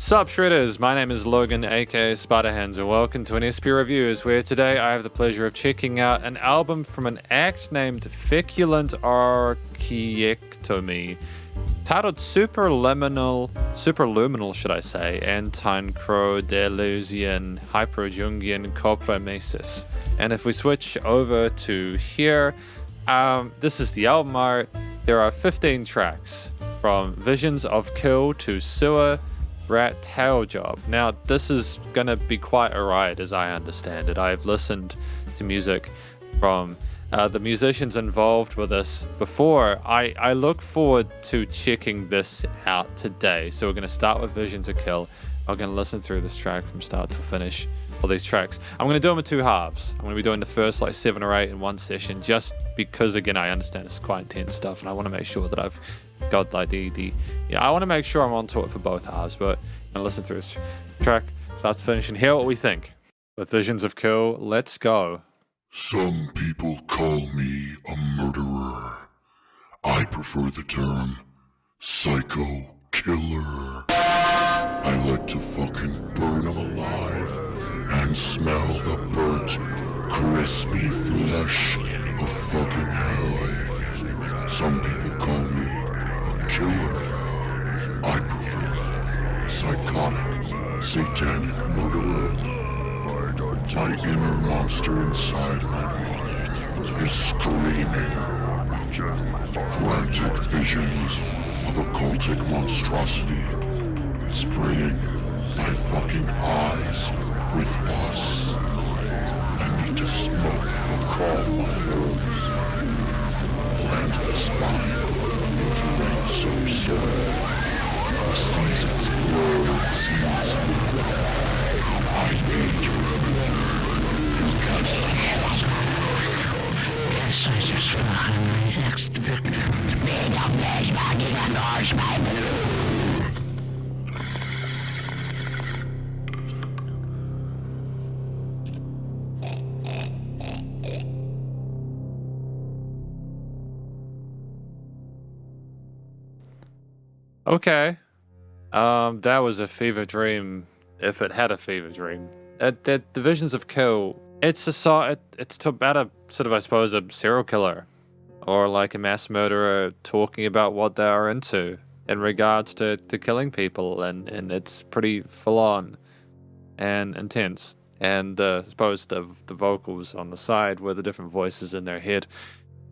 Sup Shredders, my name is Logan aka Spiderhands and welcome to an SP Reviews where today I have the pleasure of checking out an album from an act named Feculent Orchiectomy titled Superluminal Antinecrodeleuzian Hyperjungian Copromesis. And if we switch over to here, this is the album art. There are 15 tracks from Visions of Kill to Sewer Rat Tailjob. Now, this is going to be quite a ride as I understand it. I've listened to music from the musicians involved with this before. I look forward to checking this out today. So we're going to start with Visions of Kill. I'm going to listen through this track from start to finish. All these tracks. I'm going to do them in two halves. I'm going to be doing the first 7 or 8 in one session just because, again, I understand it's quite intense stuff and I want to make sure that I've got I want to make sure I'm onto it for both halves, but I'm going to listen through this track start to finish and hear what we think. With Visions of Kill, let's go. Some people call me a murderer. I prefer the term psycho killer. I like to fucking burn them alive and smell the burnt, crispy flesh of fucking hell. Some people call me a killer. I prefer psychotic, satanic murderer. My inner monster inside my mind is screaming. Frantic visions of occultic monstrosity spraying my fucking eyes with pus. I need to smoke for calm my nerves. Plant the spine into rain some soil. The seasons grow and seeds move. I engage with me. You can satisfy my next victim. Okay. That was a fever dream, if it had a fever dream. The Visions of Kill, it's about a sort of, I suppose, a serial killer or like a mass murderer talking about what they are into in regards to killing people, and it's pretty full on and intense. And I suppose the vocals on the side were the different voices in their head,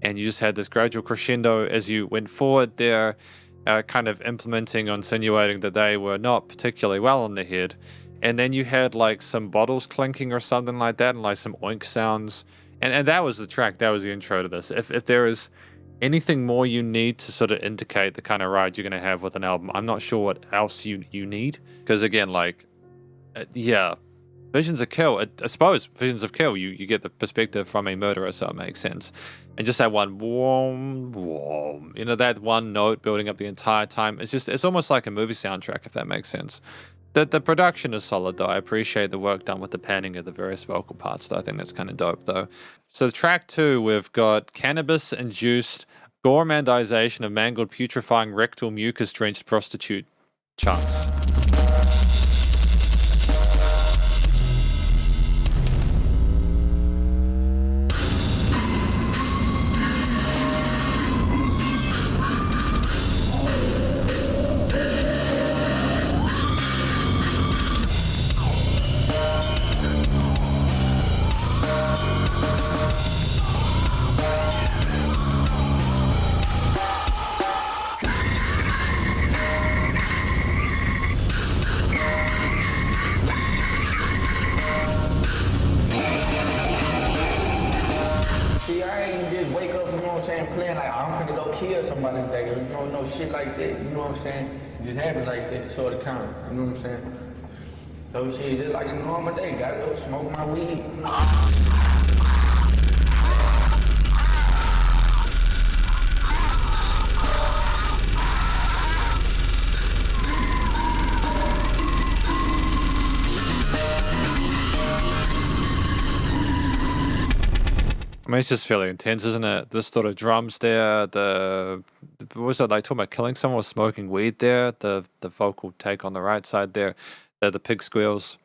and you just had this gradual crescendo as you went forward there. Kind of implementing or insinuating that they were not particularly well in the head. And then you had some bottles clinking or something like that and some oink sounds. And that was the track. That was the intro to this. If there is anything more you need to sort of indicate the kind of ride you're going to have with an album, I'm not sure what else you need. Because again, Visions of Kill, I suppose Visions of Kill, you get the perspective from a murderer, so it makes sense. And just that one whoom, that one note building up the entire time. It's almost like a movie soundtrack, if that makes sense. The production is solid, though. I appreciate the work done with the panning of the various vocal parts, though. I think that's kind of dope, though. So track 2, we've got Cannabis-Induced Gourmandization of Mangled, Putrifying, Rectal, Mucous-Drenched Prostitute chunks. Shit like that, you know what I'm saying? Just happened like that, sort of kind of, you know what I'm saying? So shit, just like a normal day, gotta go smoke my weed. I mean, it's just fairly intense, isn't it? The sort of drums there, what was it, like talking about killing someone or smoking weed there? The vocal take on the right side there, the pig squeals.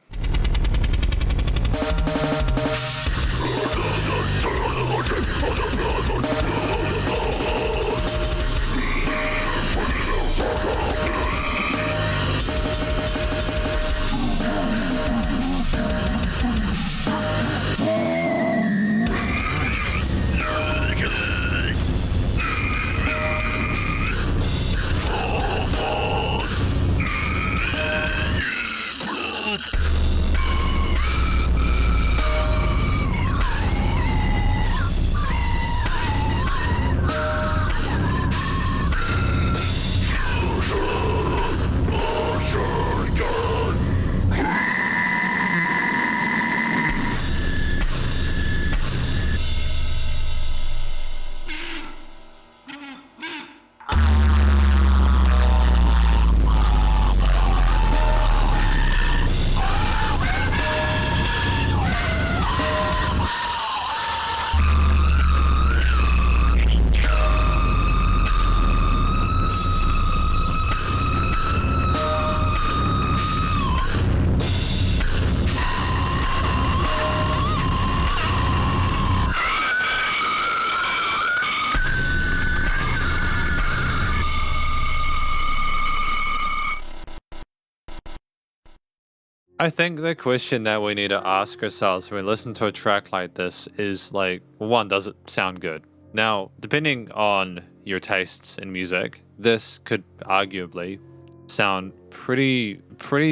I think the question that we need to ask ourselves when we listen to a track like this is like, one, does it sound good? Now, depending on your tastes in music, this could arguably sound pretty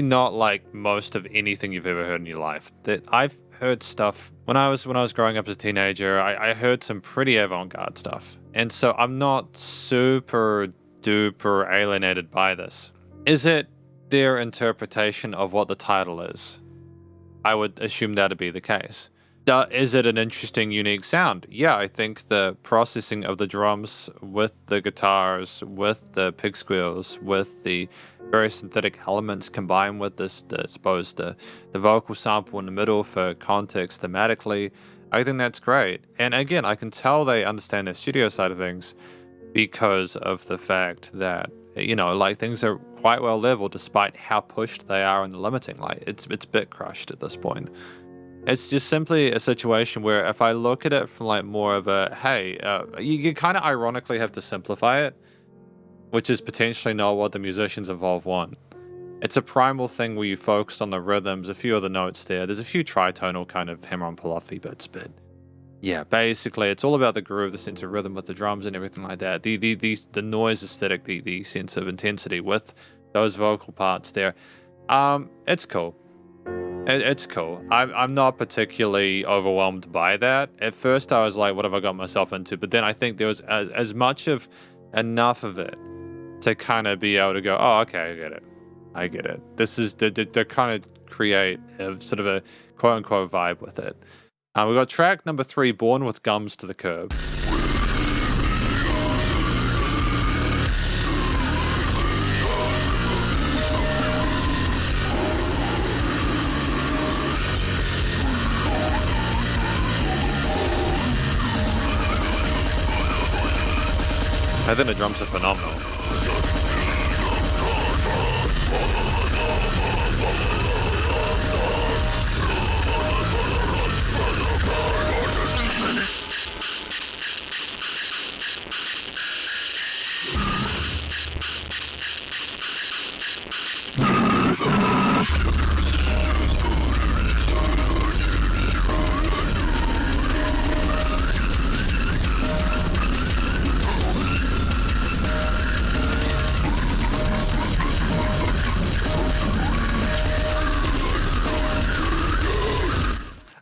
not like most of anything you've ever heard in your life. That I've heard stuff when I was growing up as a teenager. I heard some pretty avant-garde stuff, and so I'm not super duper alienated by this. Is it their interpretation of what the title is? I would assume that to be the case. Is it an interesting, unique sound? Yeah, I think the processing of the drums with the guitars, with the pig squeals, with the very synthetic elements combined with this, the vocal sample in the middle for context thematically, I think that's great. And again, I can tell they understand the studio side of things because of the fact that, you know, like things are quite well leveled despite how pushed they are in the limiting. Like it's bit crushed at this point. It's just simply a situation where if I look at it from like more of a, hey, you kind of ironically have to simplify it, which is potentially not what the musicians involved want. It's a primal thing where you focus on the rhythms, a few of the notes there. There's a few tritonal kind of hammer on pull-offy bits, but yeah, basically it's all about the groove, the sense of rhythm with the drums and everything like that. The noise aesthetic, the sense of intensity with those vocal parts there. It's cool. It's cool. I'm not particularly overwhelmed by that. At first I was like, what have I got myself into? But then I think there was as much of enough of it to kind of be able to go, oh, okay, I get it. This is to kind of create a sort of a quote unquote vibe with it. We got track number 3, Born with Gums to the Curb. I think the drums are phenomenal.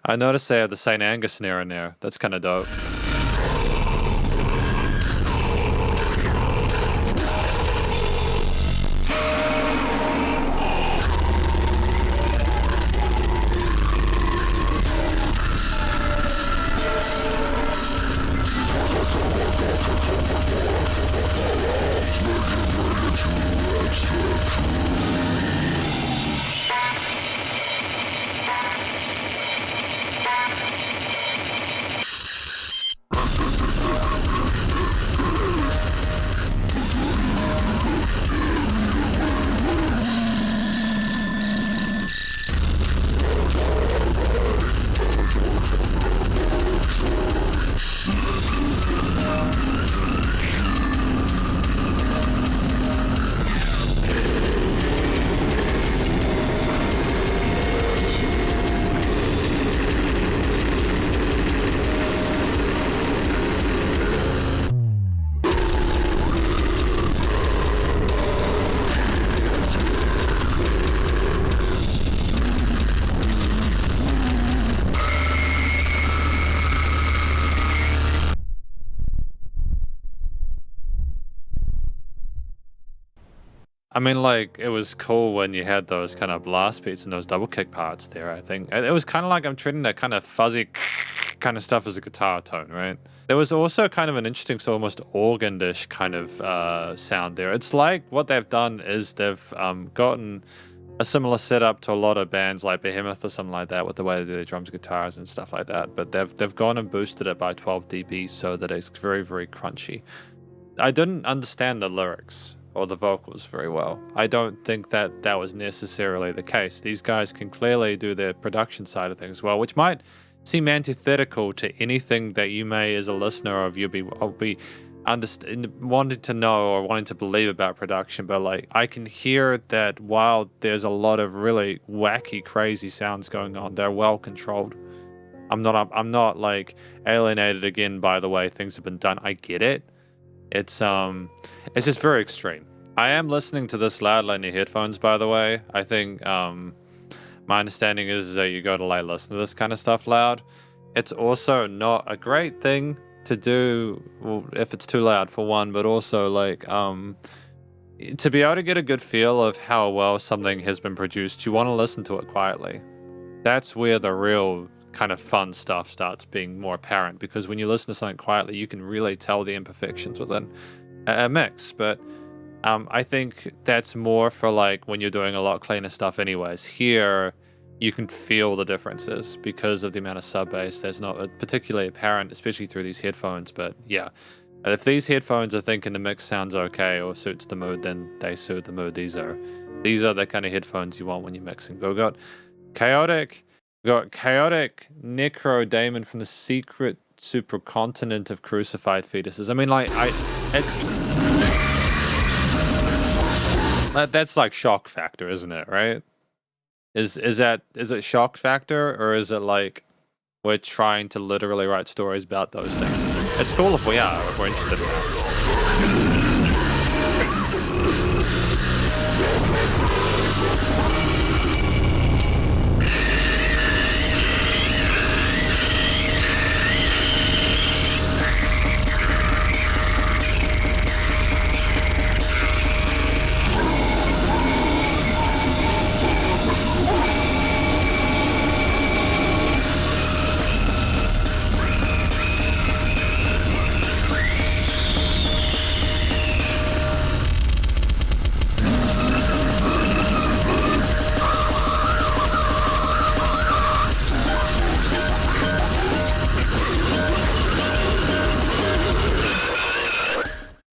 I noticed they have the St. Angus snare in there. That's kind of dope. I mean, like, it was cool when you had those kind of blast beats and those double kick parts there, I think. It was kind of like I'm treating that kind of fuzzy kind of stuff as a guitar tone, right? There was also kind of an interesting, so almost organ-ish kind of sound there. It's like what they've done is they've gotten a similar setup to a lot of bands like Behemoth or something like that with the way they do their drums, guitars, and stuff like that. But they've gone and boosted it by 12 dB so that it's very, very crunchy. I didn't understand the lyrics or the vocals very well. I don't think that that was necessarily the case. These guys can clearly do their production side of things well, which might seem antithetical to anything that you may, as a listener, of you'll be wanting to know or wanting to believe about production. But like, I can hear that while there's a lot of really wacky, crazy sounds going on, they're well controlled. I'm not like alienated again by the way things have been done. I get it. It's just very extreme. I am listening to this loudly in your headphones, by the way. I think my understanding is that you got to like listen to this kind of stuff loud. It's also not a great thing to do, well, if it's too loud for one, but also like to be able to get a good feel of how well something has been produced, you want to listen to it quietly. That's where the real kind of fun stuff starts being more apparent, because when you listen to something quietly, you can really tell the imperfections within a mix. But I think that's more for like when you're doing a lot cleaner stuff anyways. Here, you can feel the differences because of the amount of sub bass. There's not particularly apparent, especially through these headphones. But yeah, if these headphones are thinking the mix sounds okay or suits the mood, then they suit the mood. These are the kind of headphones you want when you're mixing. But we got chaotic Necro-Daemon from the secret supercontinent of crucified fetuses. I mean, like, that's like shock factor, isn't it? Right? Is it shock factor, or is it like we're trying to literally write stories about those things? It's cool if we are, if we're interested in that.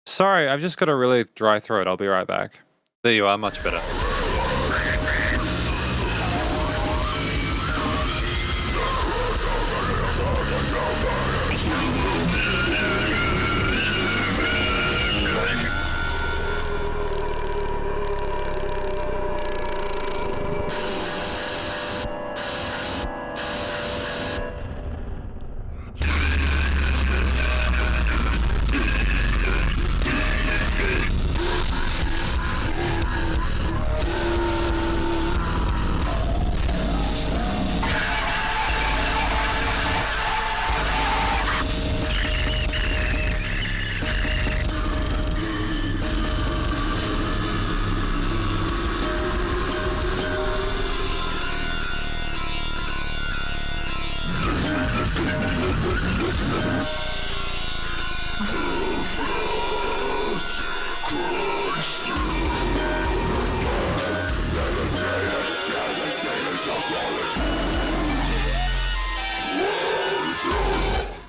Sorry, I've just got a really dry throat. I'll be right back. There you are, much better.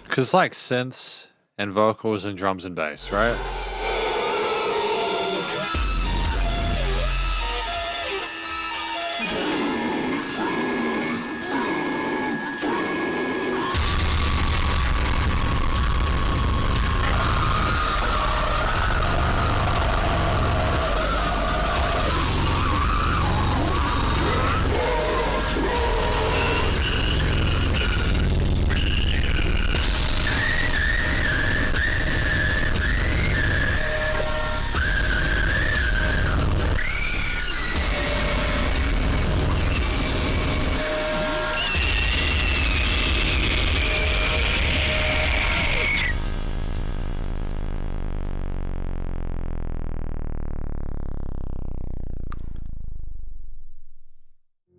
Because like synths and vocals and drums and bass, right?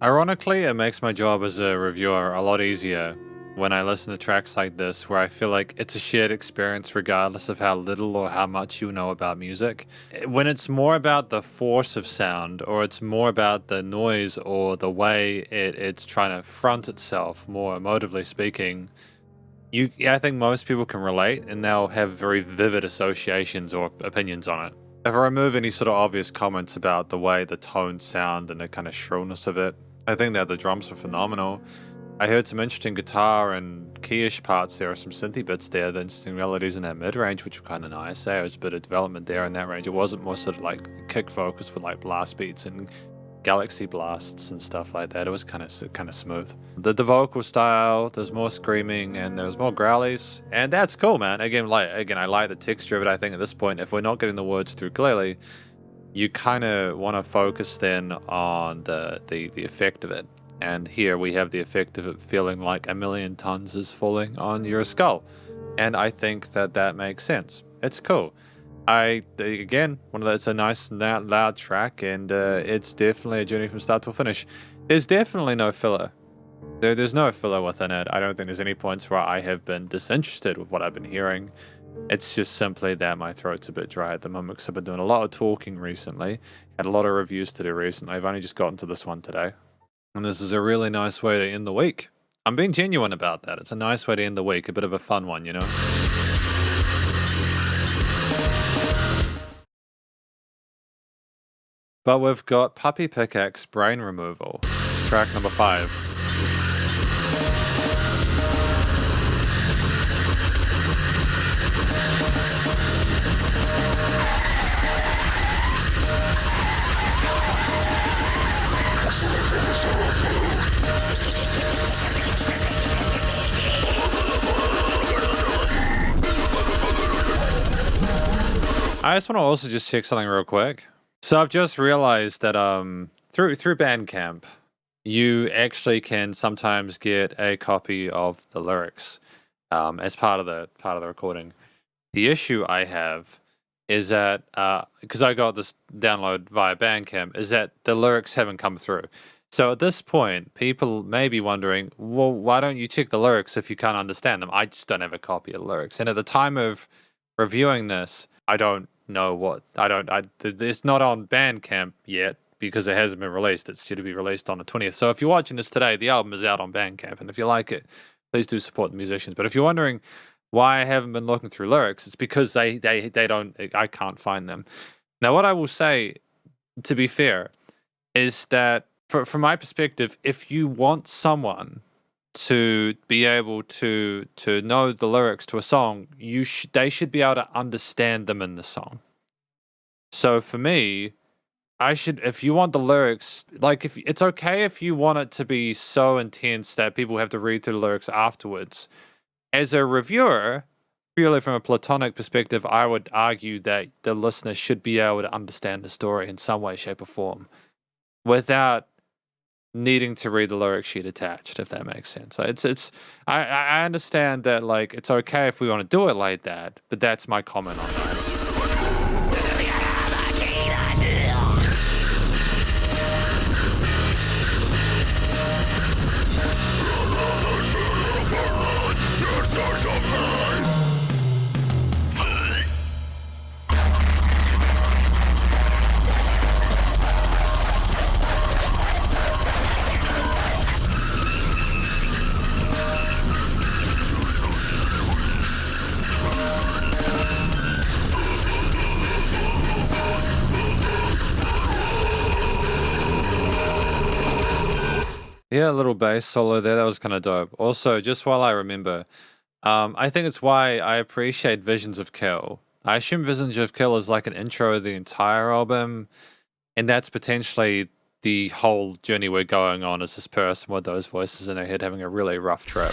Ironically, it makes my job as a reviewer a lot easier when I listen to tracks like this, where I feel like it's a shared experience regardless of how little or how much you know about music. When it's more about the force of sound, or it's more about the noise or the way it's trying to front itself, more emotively speaking, I think most people can relate and they'll have very vivid associations or opinions on it. If I remove any sort of obvious comments about the way the tones sound and the kind of shrillness of it, I think that the drums are phenomenal. I heard some interesting guitar and keyish parts. There are some synthy bits there, the interesting melodies in that mid-range, which were kind of nice. There was a bit of development there in that range. It wasn't more sort of like kick focus with like blast beats and galaxy blasts and stuff like that. It was kind of smooth. The vocal style, there's more screaming and there's more growlies, and that's cool, man. Again, I like the texture of it. I think at this point, if we're not getting the words through clearly, you kind of want to focus then on the effect of it. And here we have the effect of it feeling like 1,000,000 tons is falling on your skull. And I think that makes sense. It's cool. It's a nice loud track, and it's definitely a journey from start to finish. There's definitely no filler. There's no filler within it. I don't think there's any points where I have been disinterested with what I've been hearing. It's just simply that my throat's a bit dry at the moment because I've been doing a lot of talking recently. Had a lot of reviews to do recently. I've only just gotten to this one today. And this is a really nice way to end the week. I'm being genuine about that. It's a nice way to end the week. A bit of a fun one, you know? But we've got Puppy Pickaxe Brain Removal, track number 5. I just want to also just check something real quick. So I've just realized that through Bandcamp, you actually can sometimes get a copy of the lyrics as part of the recording. The issue I have is that because I got this download via Bandcamp, is that the lyrics haven't come through. So at this point, people may be wondering, well, why don't you check the lyrics if you can't understand them? I just don't have a copy of the lyrics. And at the time of reviewing this, I don't know what. It's not on Bandcamp yet because it hasn't been released. It's due to be released on the 20th. So if you're watching this today, the album is out on Bandcamp. And if you like it, please do support the musicians. But if you're wondering why I haven't been looking through lyrics, it's because I can't find them. Now, what I will say, to be fair, is that from my perspective, if you want someone to be able to know the lyrics to a song, they should be able to understand them in the song. So for me, if you want the lyrics, like if it's okay if you want it to be so intense that people have to read through the lyrics afterwards. As a reviewer, purely from a platonic perspective, I would argue that the listener should be able to understand the story in some way, shape, or form without needing to read the lyric sheet attached, if that makes sense. I understand that, like, it's okay if we want to do it like that, but that's my comment on that. Yeah, a little bass solo there. That was kind of dope. Also, just while I remember, I think it's why I appreciate Visions of Kill. I assume Visions of Kill is like an intro of the entire album, and that's potentially the whole journey we're going on as this person with those voices in her head having a really rough trip.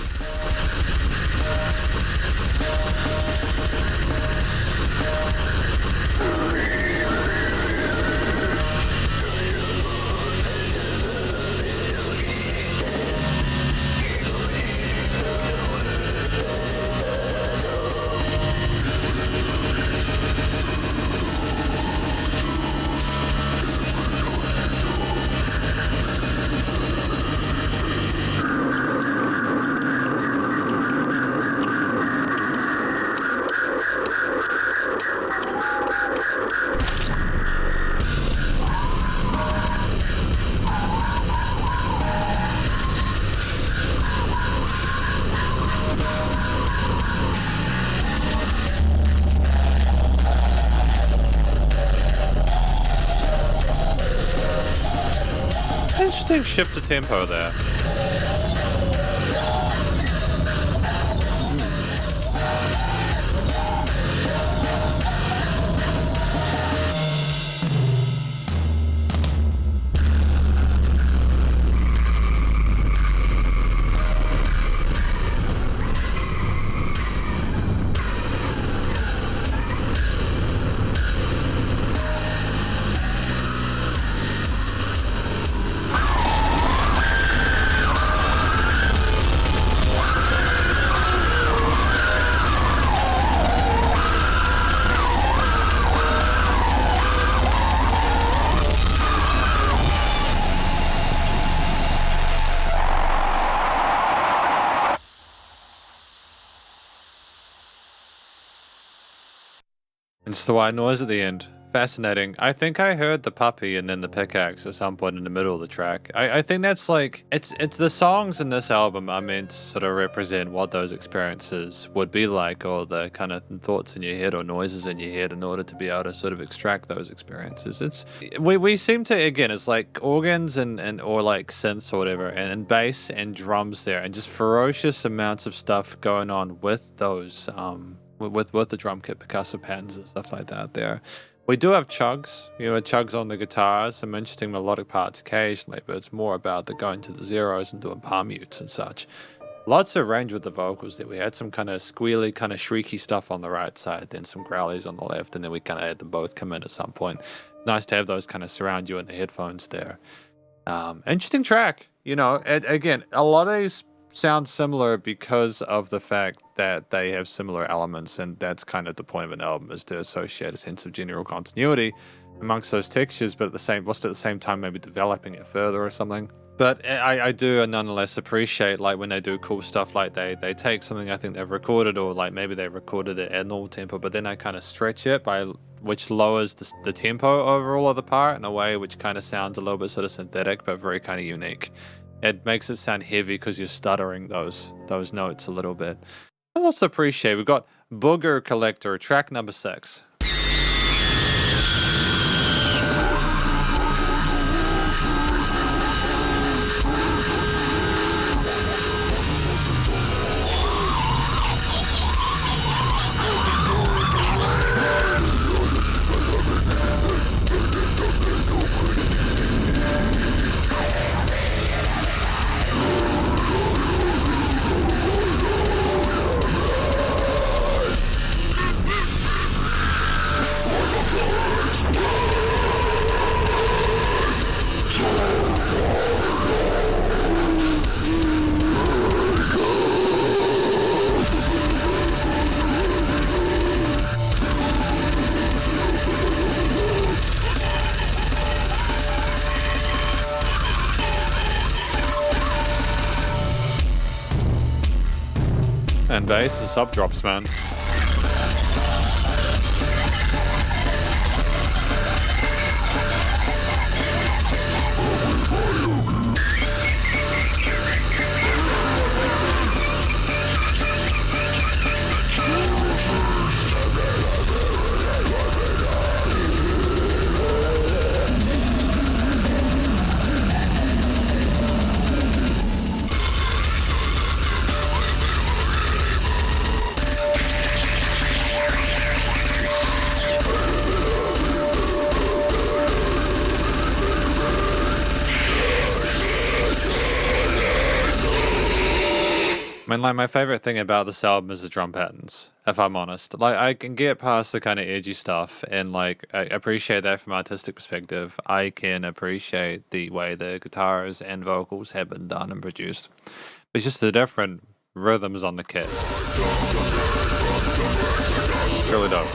Interesting shift of tempo there. It's the white noise at the end. Fascinating. I think I heard the puppy and then the pickaxe at some point in the middle of the track. I think that's like, it's the songs in this album are meant to sort of represent what those experiences would be like, or the kind of thoughts in your head or noises in your head in order to be able to sort of extract those experiences. We seem to, again, it's like organs and or like synths or whatever, and bass and drums there, and just ferocious amounts of stuff going on with those, with the drum kit percussive patterns and stuff like that there. We do have chugs, chugs on the guitars, some interesting melodic parts occasionally, but it's more about the going to the zeros and doing palm mutes and such. Lots of range with the vocals there. We had some kind of squealy, kind of shrieky stuff on the right side, then some growlies on the left, and then we kind of had them both come in at some point. Nice to have those kind of surround you in the headphones there. Interesting track. Again, a lot of these sound similar because of the fact that they have similar elements, and that's kind of the point of an album, is to associate a sense of general continuity amongst those textures, but at the same time maybe developing it further or something. But I do nonetheless appreciate, like, when they do cool stuff, like they take something I think they've recorded, or like maybe they recorded it at normal tempo, but then they kind of stretch it which lowers the tempo overall of the part in a way which kind of sounds a little bit sort of synthetic, but very kind of unique. It makes it sound heavy because you're stuttering those notes a little bit. I also appreciate, we've got Booger Collector, track number 6. And bass, the sub drops, man. I mean, like, my favorite thing about this album is the drum patterns, if I'm honest. Like, I can get past the kind of edgy stuff, and like, I appreciate that from an artistic perspective. I can appreciate the way the guitars and vocals have been done and produced. It's just the different rhythms on the kit. It's really dope.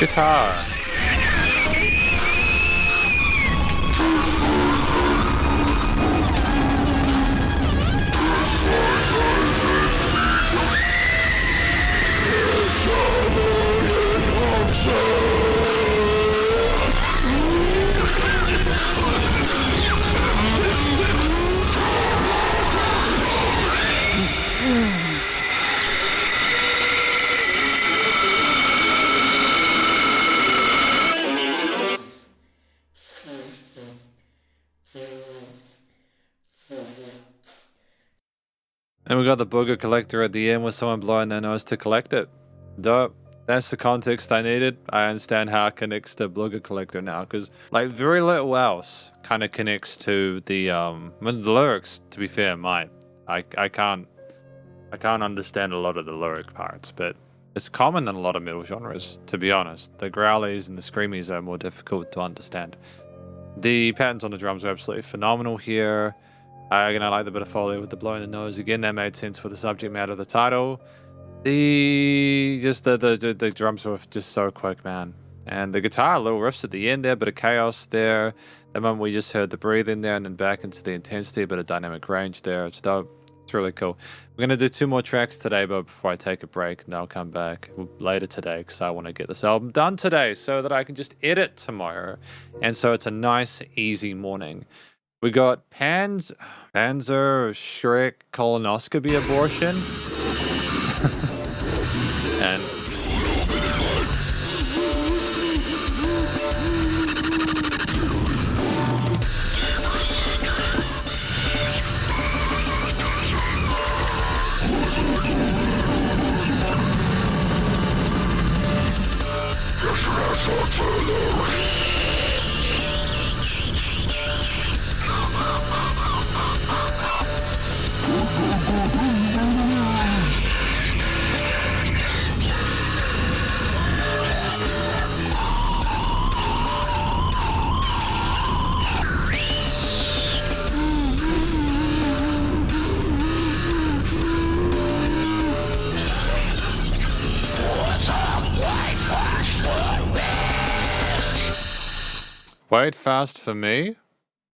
Guitar. And we got the Booger Collector at the end with someone blowing their nose to collect it. Dope. That's the context I needed. I understand how it connects to Booger Collector now, because like very little else kind of connects to the lyrics. To be fair, mine. I can't understand a lot of the lyric parts, but it's common in a lot of metal genres. To be honest, the growlies and the screamies are more difficult to understand. The patterns on the drums are absolutely phenomenal here. Again, I like the bit of foley with the blowing the nose. Again, that made sense for the subject matter of the title. The drums were just so quick, man. And the guitar, little riffs at the end there, bit of chaos there. The moment we just heard the breathing there and then back into the intensity, a bit of dynamic range there. It's dope. It's really cool. We're going to do 2 more tracks today, but before I take a break, and I'll come back later today because I want to get this album done today so that I can just edit tomorrow. And so it's a nice, easy morning. We got Panzerschreck Colonoscopy Abortion. And wait fast for me.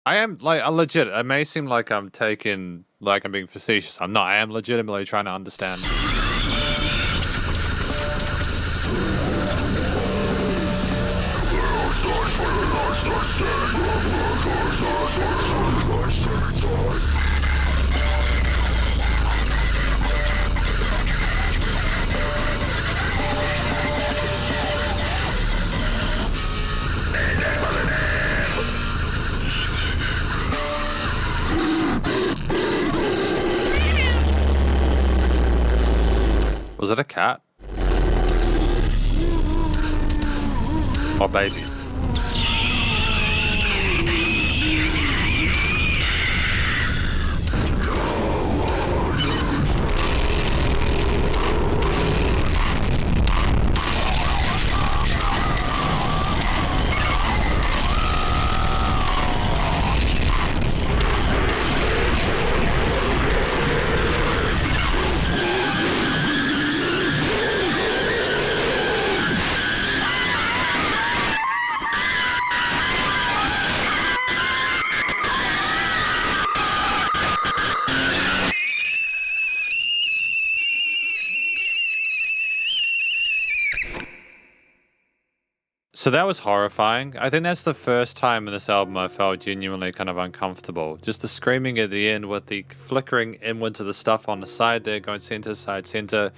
I am like legit. It may seem like I'm being facetious. I'm not. I am legitimately trying to understand. Was it a cat? Or baby? So that was horrifying. I think that's the first time in this album I felt genuinely kind of uncomfortable. Just the screaming at the end with the flickering inward to the stuff on the side there, going center, side, center.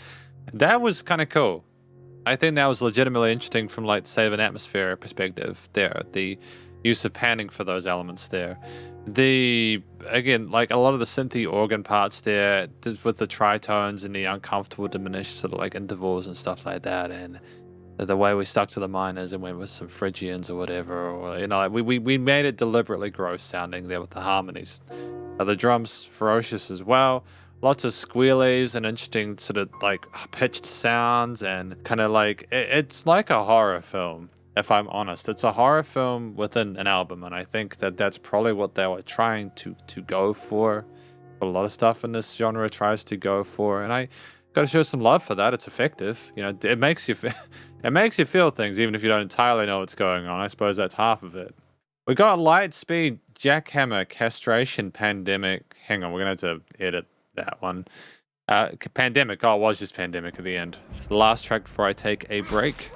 That was kind of cool. I think that was legitimately interesting from like, say, an atmosphere perspective there. The use of panning for those elements there. Again, like a lot of the synthy organ parts there with the tritones and the uncomfortable diminished sort of like intervals and stuff like that. And the way we stuck to the minors and went with some Phrygians or whatever, or we made it deliberately gross sounding there with the harmonies. The drums ferocious as well, lots of squealies and interesting sort of like pitched sounds and kind of like it's like a horror film. If I'm honest, it's a horror film within an album, and I think that that's probably what they were trying to go for. A lot of stuff in this genre tries to go for, and I Got to show some love for that. It's effective. You know, it makes you it makes you feel things even if you don't entirely know what's going on. I suppose that's half of it. We got Lightspeed, Jackhammer, Castration, Pandemic. Hang on, we're gonna have to edit that one. Pandemic. Oh, it was just Pandemic at the end. The last track before I take a break.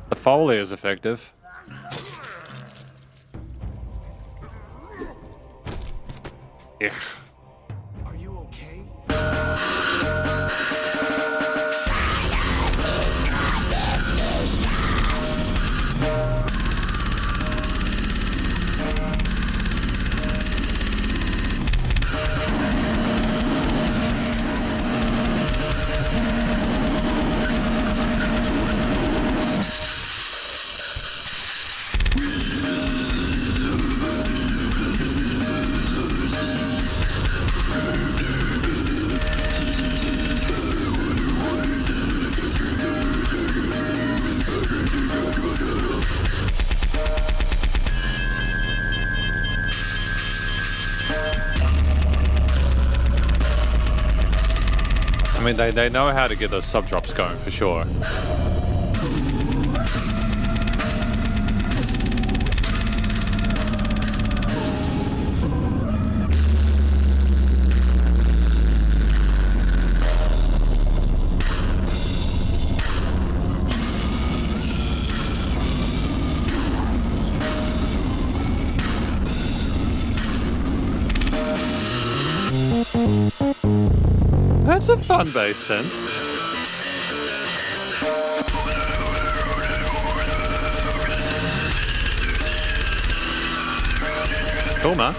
The Foley is effective. Yeah. Are you okay? I mean, they know how to get those sub drops going for sure. That's a fun bass synth. Cool, man.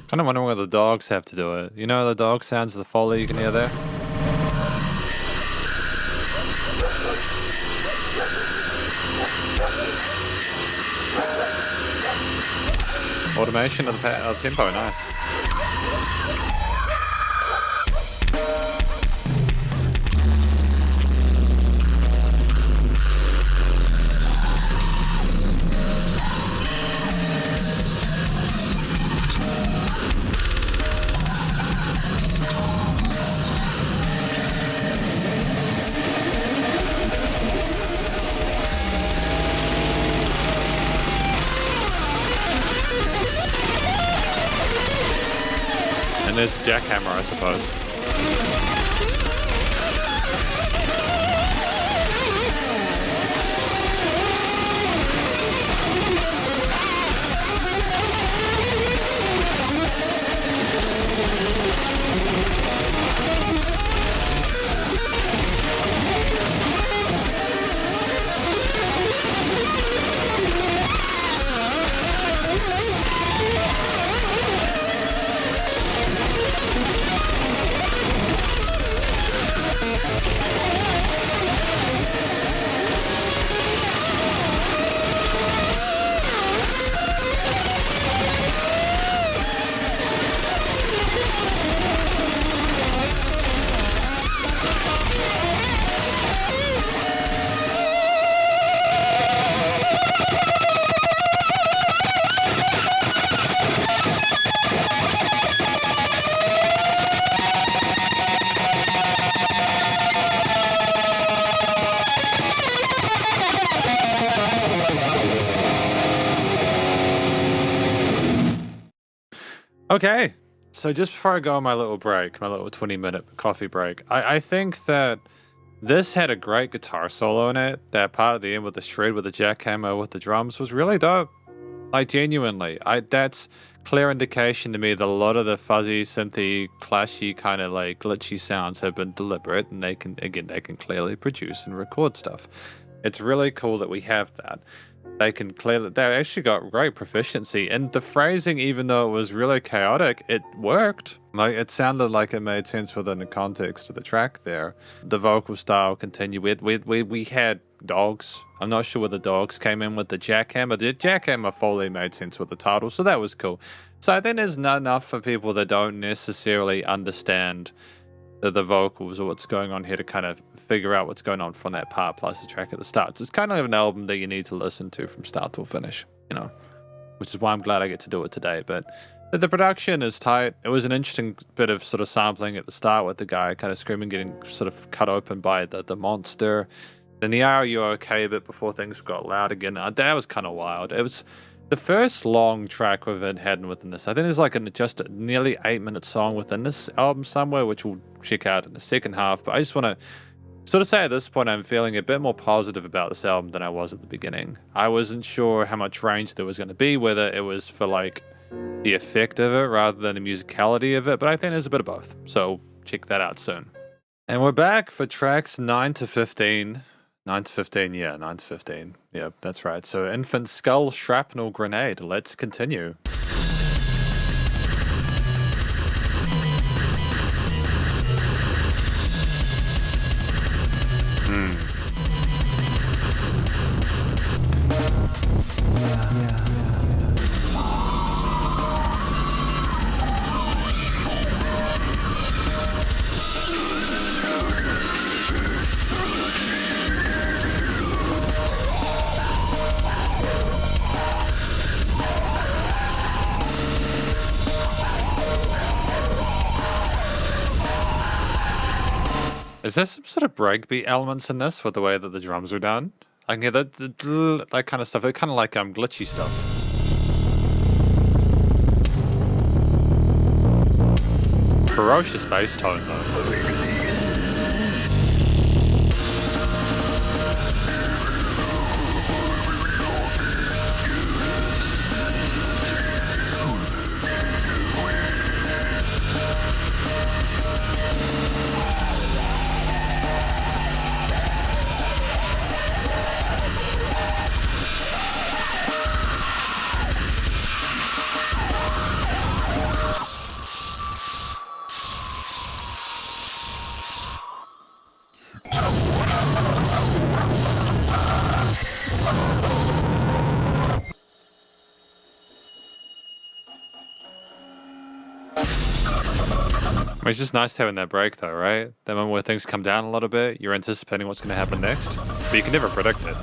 Kind of wondering where the dogs have to do it. You know the dog sounds, the Foley you can hear there? Automation of the tempo, nice. And there's Jackhammer, I suppose. Okay, so just before I go on my little break, my little 20-minute coffee break, I think that this had a great guitar solo in it. That part at the end with the shred with the jackhammer with the drums was really dope. Like, genuinely, that's clear indication to me that a lot of the fuzzy, synthy, clashy, kind of like glitchy sounds have been deliberate, and they can clearly produce and record stuff. It's really cool that we have that. They actually got great proficiency in the phrasing, even though it was really chaotic. It worked. Like, it sounded like it made sense within the context of the track there. The vocal style continued. We had dogs. I'm not sure where the dogs came in with the jackhammer. The jackhammer Foley made sense with the title, so that was cool. So I think there's not enough for people that don't necessarily understand the vocals or what's going on here to kind of figure out what's going on from that part plus the track at the start. So it's kind of an album that you need to listen to from start to finish, you know, which is why I'm glad I get to do it today. But the production is tight. It was an interesting bit of sort of sampling at the start with the guy kind of screaming, getting sort of cut open by the monster. Then the Are You Okay bit before things got loud again. That was kind of wild. It was the first long track we've had within this. I think there's like just a nearly 8-minute song within this album somewhere, which we'll check out in the second half. But I just want to sort of say at this point, I'm feeling a bit more positive about this album than I was at the beginning. I wasn't sure how much range there was going to be, whether it was for like the effect of it rather than the musicality of it, but I think there's a bit of both. So check that out soon. And we're back for tracks 9 to 15. 9 to 15, yeah, 9 to 15. Yeah, that's right. So Infant Skull Shrapnel Grenade. Let's continue. Is there some sort of breakbeat elements in this with the way that the drums are done? I can hear that kind of stuff. They're kind of like glitchy stuff. Ferocious bass tone though. It's just nice having that break though, right? That moment where things come down a little bit, you're anticipating what's going to happen next, but you can never predict it.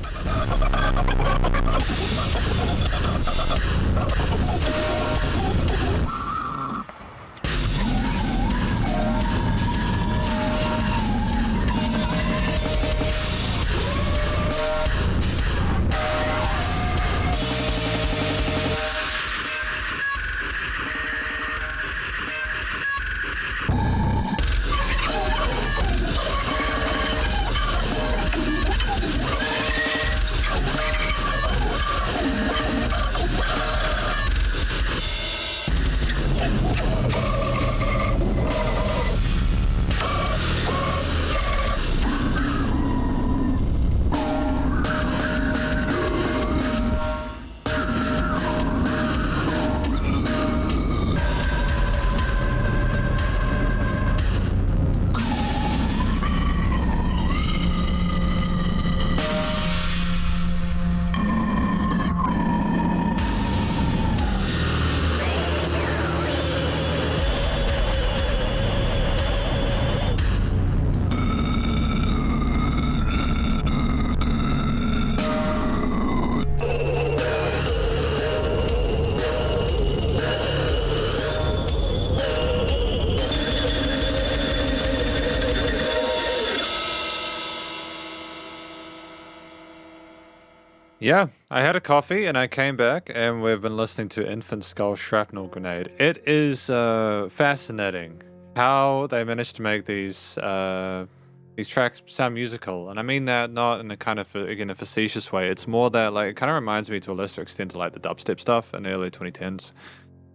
Yeah, I had a coffee and I came back and we've been listening to Infant Skull Shrapnel Grenade. It is fascinating how they managed to make these tracks sound musical. And I mean that not in a kind of, again, a facetious way. It's more that, like, it kind of reminds me to a lesser extent to, like, the dubstep stuff in the early 2010s,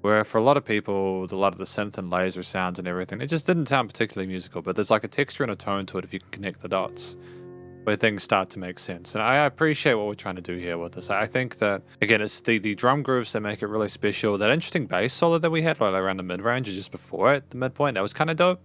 where for a lot of people, a lot of the synth and laser sounds and everything, it just didn't sound particularly musical, but there's like a texture and a tone to it if you can connect the dots, where things start to make sense. And I appreciate what we're trying to do here with this. I think that, again, it's the drum grooves that make it really special. That interesting bass solo that we had like around the mid-range or just before it, the midpoint, that was kind of dope.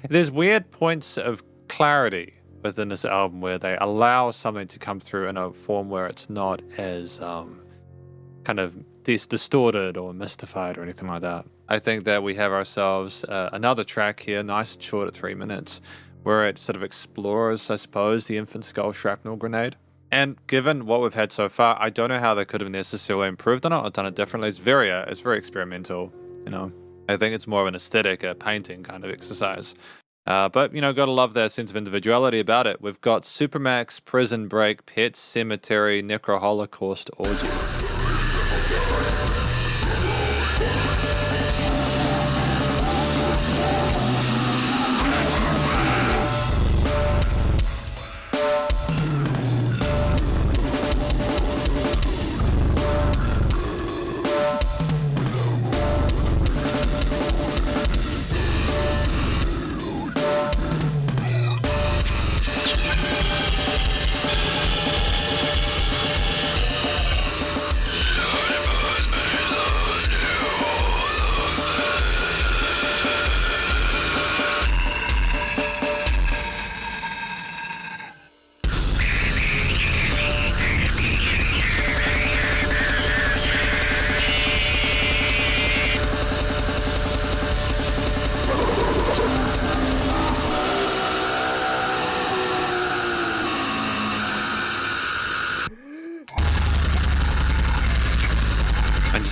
There's weird points of clarity within this album where they allow something to come through in a form where it's not as kind of distorted or mystified or anything like that. I think that we have ourselves another track here, nice and short at 3 minutes, where it sort of explores, I suppose, the Infant Skull Shrapnel Grenade. And given what we've had so far, I don't know how they could have necessarily improved on it or done it differently. It's very experimental, you know. I think it's more of an aesthetic, a painting kind of exercise. But, you know, gotta love that sense of individuality about it. We've got Supermax, Prison Break, Pet Cemetery, Necro-Holocaust, Orgy.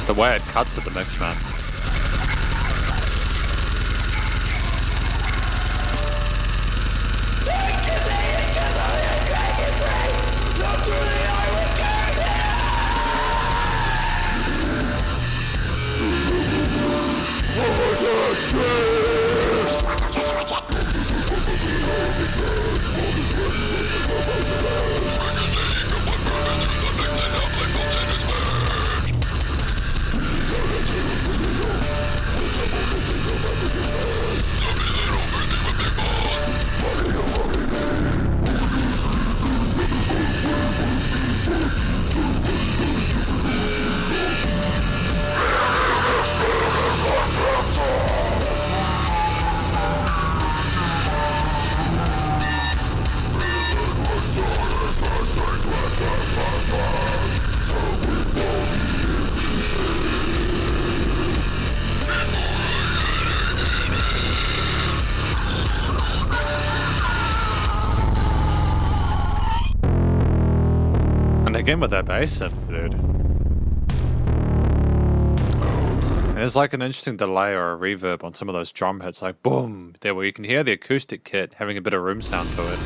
The way it cuts at the mix, man. Again with that bass synth, dude. And there's like an interesting delay or a reverb on some of those drum hits, like boom, there where you can hear the acoustic kit having a bit of room sound to it.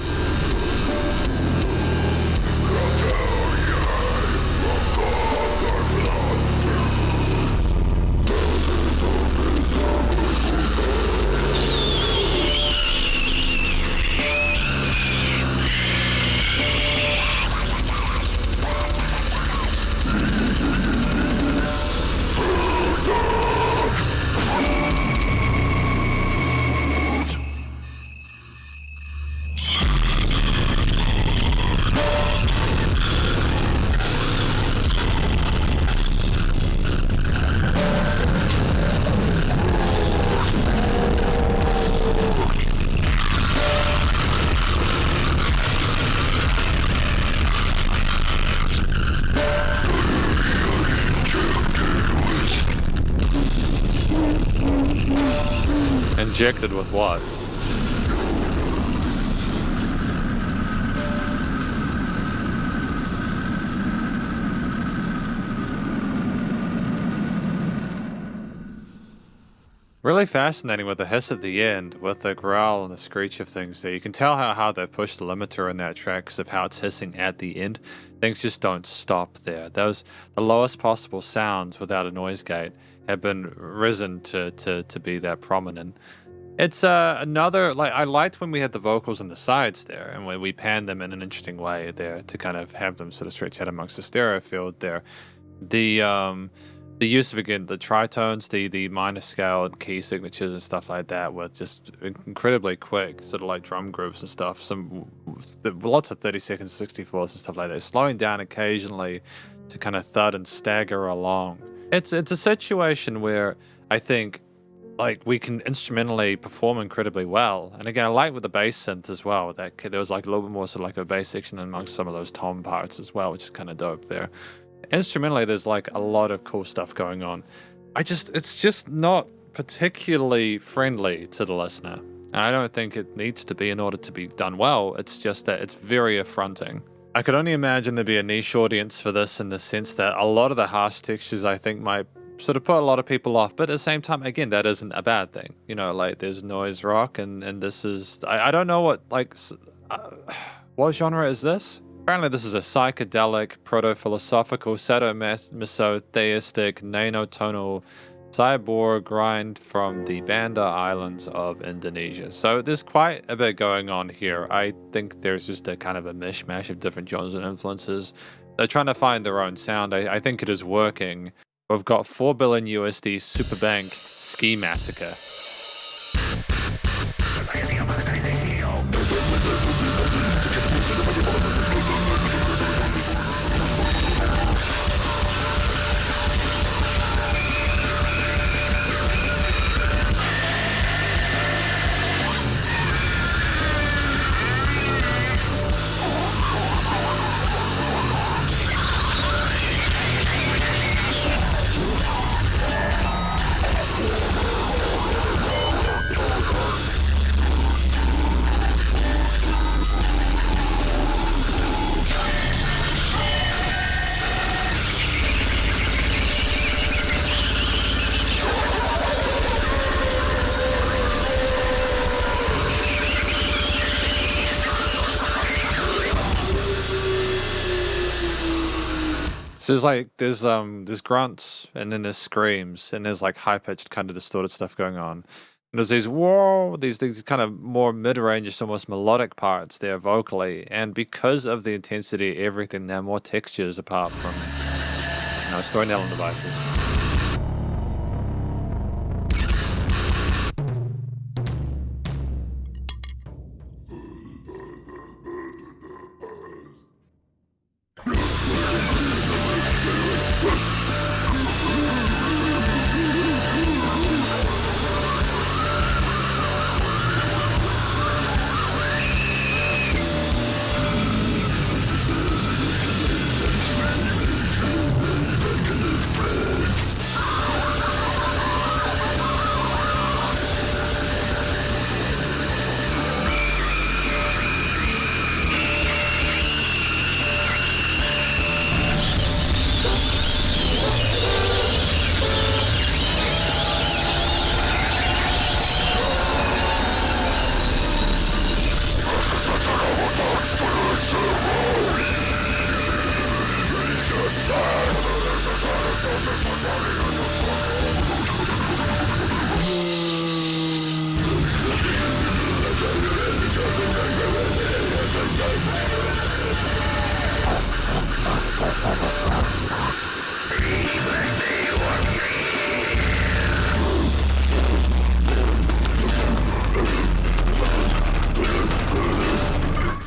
Injected with what? Really fascinating with the hiss at the end, with the growl and the screech of things there. You can tell how hard they pushed the limiter in that track because of how it's hissing at the end. Things just don't stop there. The lowest possible sounds without a noise gate have been risen to be that prominent. It's another, like, I liked when we had the vocals on the sides there, and when we panned them in an interesting way there to kind of have them sort of stretch out amongst the stereo field there. The use of, again, the tritones, the minor scale key signatures and stuff like that with just incredibly quick sort of like drum grooves and stuff. Lots of 30 seconds, 64s and stuff like that. Slowing down occasionally to kind of thud and stagger along. It's a situation where I think like we can instrumentally perform incredibly well. And again, I like with the bass synth as well. That there was like a little bit more sort of like a bass section amongst some of those tom parts as well, which is kind of dope there. Instrumentally, there's like a lot of cool stuff going on. It's just not particularly friendly to the listener. And I don't think it needs to be in order to be done well. It's just that it's very affronting. I could only imagine there'd be a niche audience for this in the sense that a lot of the harsh textures I think might sort of put a lot of people off, but at the same time, again, that isn't a bad thing. You know, like there's noise rock and this is, I don't know what, like, what genre is this? Apparently this is a psychedelic, proto-philosophical, sadomasotheistic, nanotonal cyborg grind from the Banda Islands of Indonesia. So there's quite a bit going on here. I think there's just a kind of a mishmash of different genres and influences. They're trying to find their own sound. I think it is working. We've got 4 billion USD Superbank Skimasskacre. So there's grunts and then there's screams and there's like high pitched kind of distorted stuff going on. And there's these kind of more mid-range, almost melodic parts there vocally, and because of the intensity of everything, there are more textures apart from storytelling devices.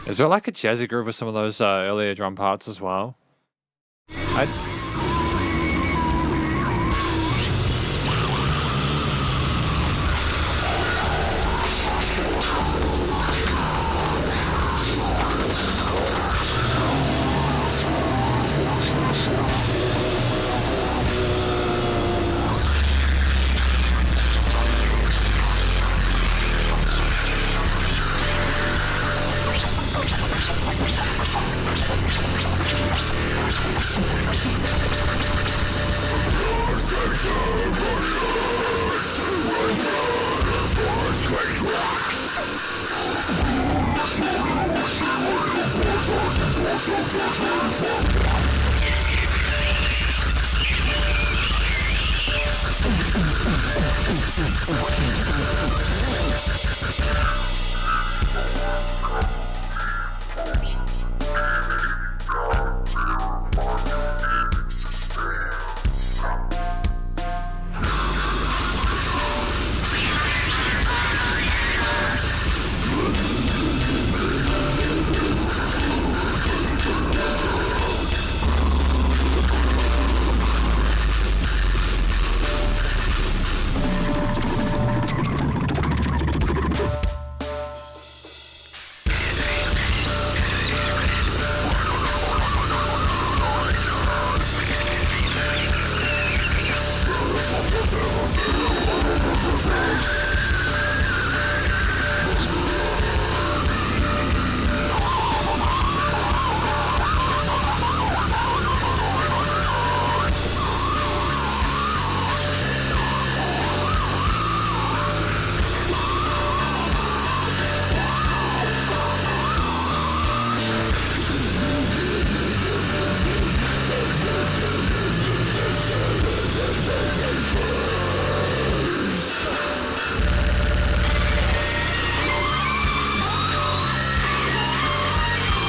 Is there like a jazzy groove with some of those earlier drum parts as well?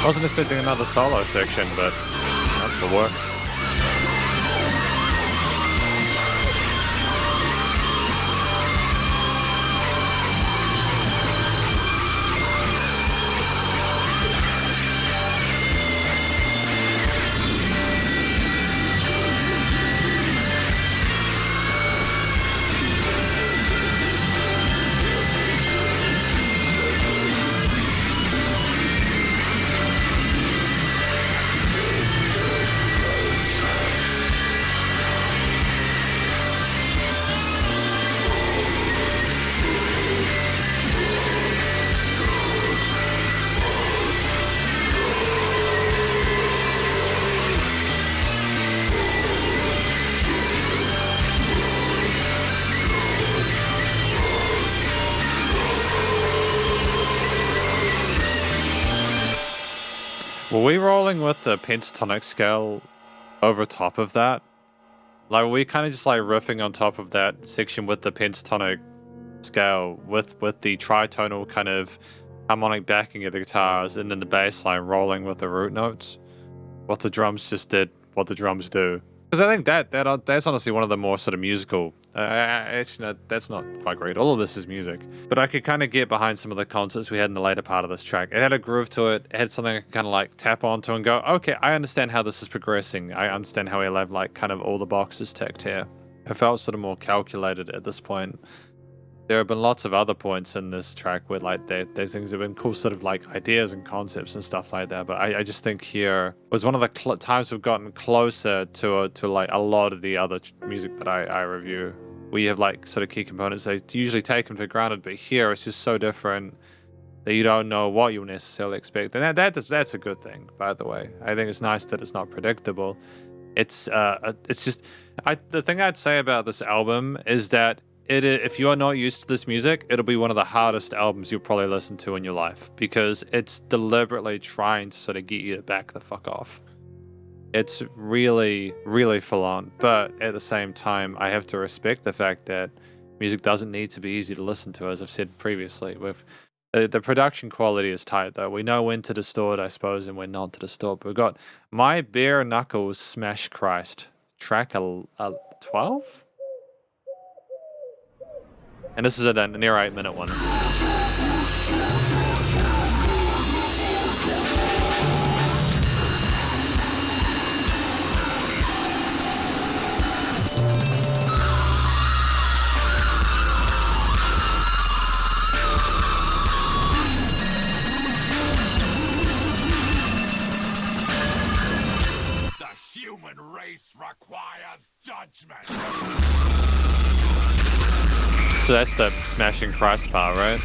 Wasn't expecting another solo section, but it works. Were we rolling with the pentatonic scale over top of that? Like, were we kind of just like riffing on top of that section with the pentatonic scale with the tritonal kind of harmonic backing of the guitars, and then the bass line rolling with the root notes? What the drums just did, what the drums do. Because I think that's honestly one of the more sort of musical. Actually, no, that's not quite great. All of this is music. But I could kind of get behind some of the concepts we had in the later part of this track. It had a groove to it. It had something I could kind of like tap onto and go, okay, I understand how this is progressing. I understand how we have like kind of all the boxes ticked here. It felt sort of more calculated at this point. There have been lots of other points in this track where like there's things that have been cool sort of like ideas and concepts and stuff like that. But I just think here was one of the times we've gotten closer to like a lot of the other music that I review. We have like sort of key components that usually taken for granted, but here it's just so different that you don't know what you'll necessarily expect. And that's a good thing, by the way. I think it's nice that it's not predictable. It's just the thing I'd say about this album is that if you are not used to this music, it'll be one of the hardest albums you'll probably listen to in your life, because it's deliberately trying to sort of get you to back the fuck off. It's really, really full on, but at the same time, I have to respect the fact that music doesn't need to be easy to listen to, as I've said previously. With the production quality is tight, though. We know when to distort, I suppose, and when not to distort. But we've got My Bare Knuckles Smash Christ, track 12? And this is a near 8-minute one. The human race requires judgment. So that's the smashing Christ part, right?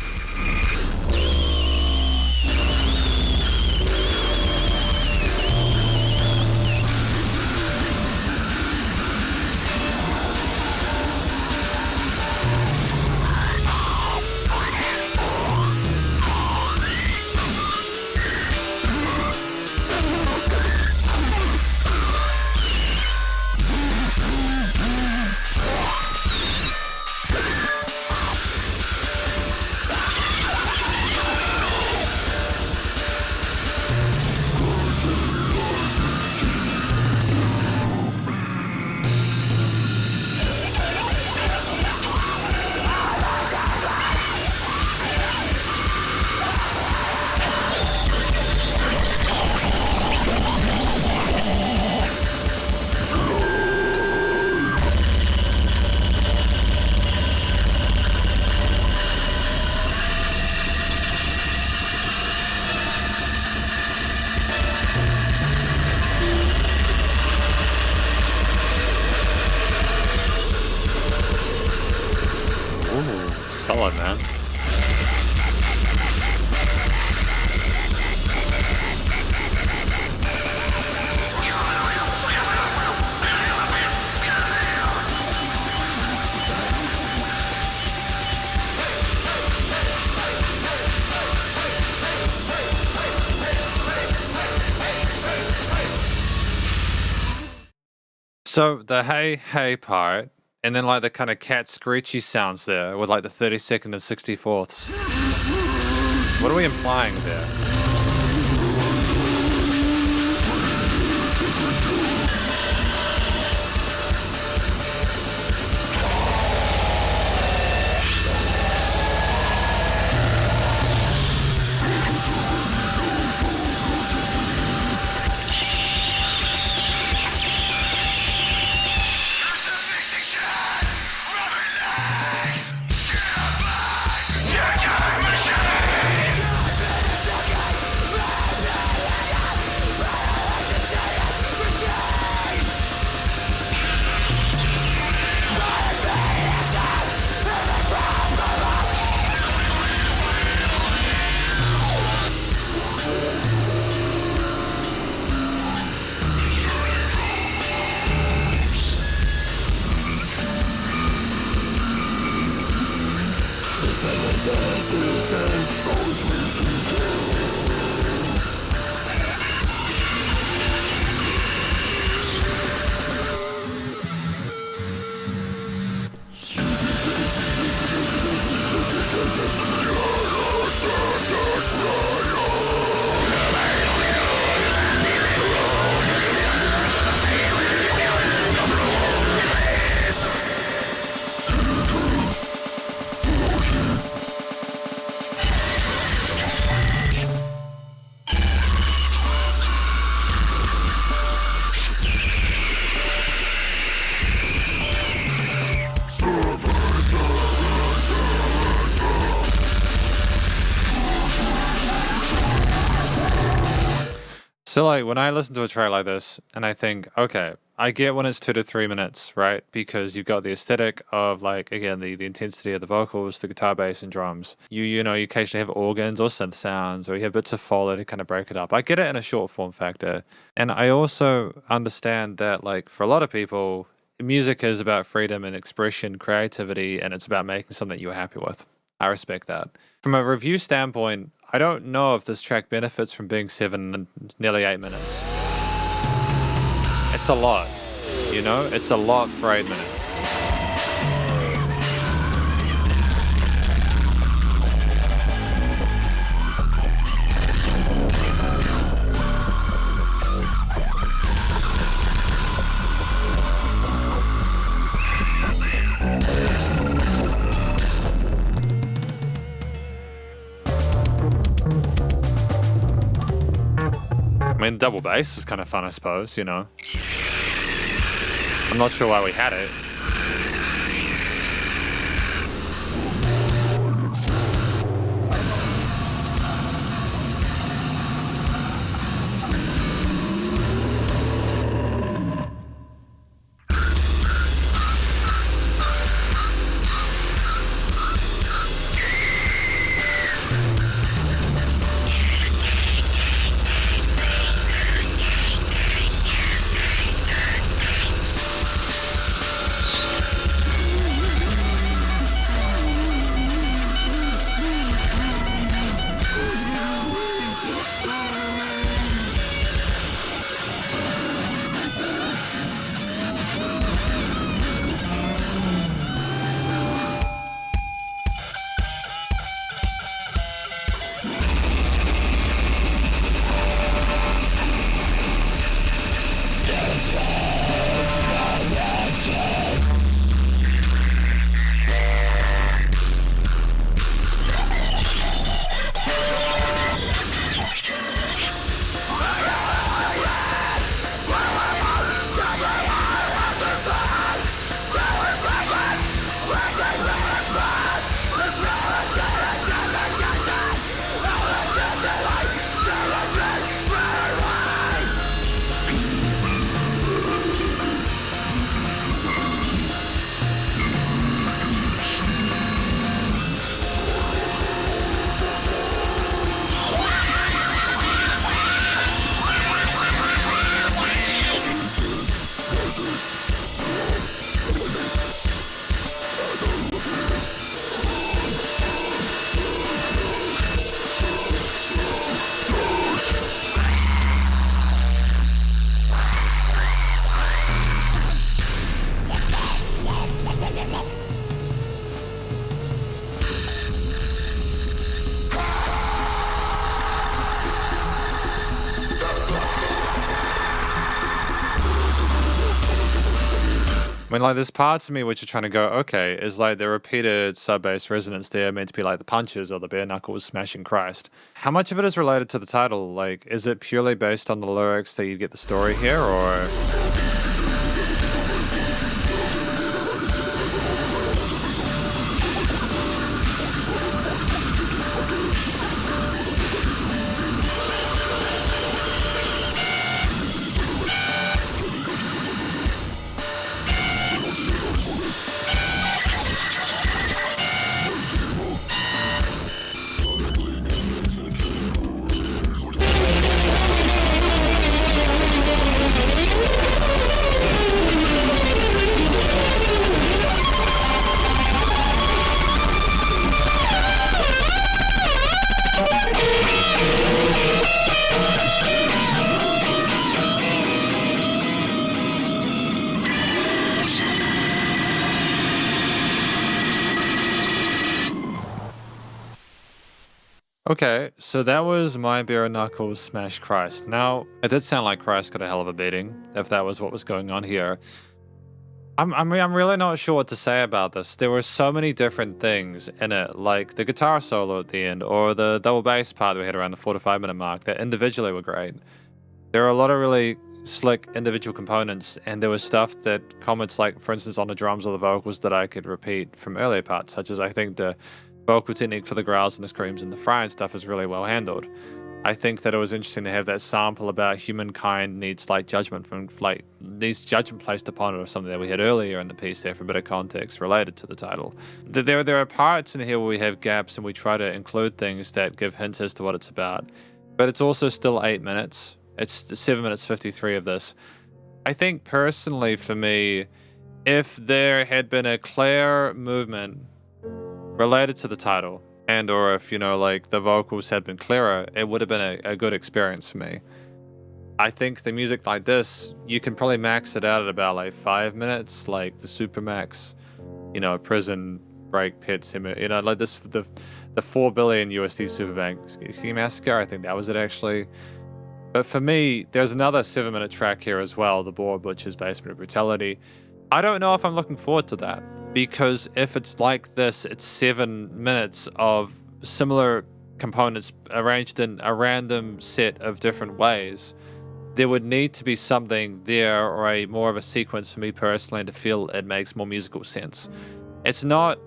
Solid, man. So the hey hey part, and then like the kind of cat screechy sounds there with like the 32nd and 64ths. What are we implying there? So like when I listen to a track like this and I think, okay, I get when it's 2 to 3 minutes, right? Because you've got the aesthetic of like, again, the intensity of the vocals, the guitar, bass, and drums. You know, you occasionally have organs or synth sounds, or you have bits of foley to kind of break it up. I get it in a short form factor. And I also understand that like for a lot of people, music is about freedom and expression, creativity, and it's about making something you're happy with. I respect that. From a review standpoint, I don't know if this track benefits from being 7 and nearly 8 minutes. It's a lot, you know? It's a lot for 8 minutes. I mean, double bass was kind of fun, I suppose, you know. I'm not sure why we had it. I mean, like, there's parts of me which are trying to go, okay, is like the repeated sub-bass resonance there meant to be like the punches or the bare knuckles smashing Christ? How much of it is related to the title? Like, is it purely based on the lyrics that you get the story here, or...? Okay, so that was My Bare Knuckles Smash Christ. Now, it did sound like Christ got a hell of a beating, if that was what was going on here. I'm really not sure what to say about this. There were so many different things in it, like the guitar solo at the end, or the double bass part we had around the 4 to 5 minute mark that individually were great. There are a lot of really slick individual components, and there was stuff that comments like, for instance, on the drums or the vocals that I could repeat from earlier parts, such as I think the vocal technique for the growls and the screams and the fry and stuff is really well handled. I think that it was interesting to have that sample about humankind needs judgment placed upon it, or something that we had earlier in the piece there for a bit of context related to the title. There are parts in here where we have gaps and we try to include things that give hints as to what it's about, but it's also still 8 minutes. It's 7 minutes 53 of this. I think personally for me, if there had been a clear movement related to the title, and or if, the vocals had been clearer, it would have been a good experience for me. I think the music like this, you can probably max it out at about 5 minutes, like the Supermax, prison break pit simulator, the 4 billion USD Superbank Skimasskacre, I think that was it actually. But for me, there's another 7 minute track here as well, the Boar Butcher's Basement of Brutality. I don't know if I'm looking forward to that, because if it's like this, it's 7 minutes of similar components arranged in a random set of different ways. There would need to be something there, or more of a sequence for me personally to feel it makes more musical sense. It's not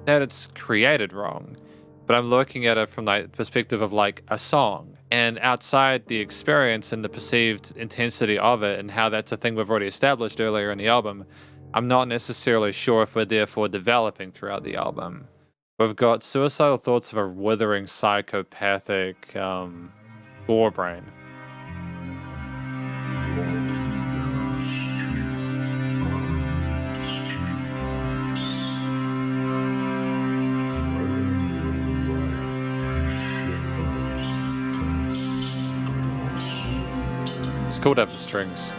that it's created wrong, but I'm looking at it from the perspective of a song, and outside the experience and the perceived intensity of it and how that's a thing we've already established earlier in the album, I'm not necessarily sure if we're therefore developing throughout the album. We've got Suicidal Thoughts of a Withering Psychopathic Gorebrain. It's called Up the Strings.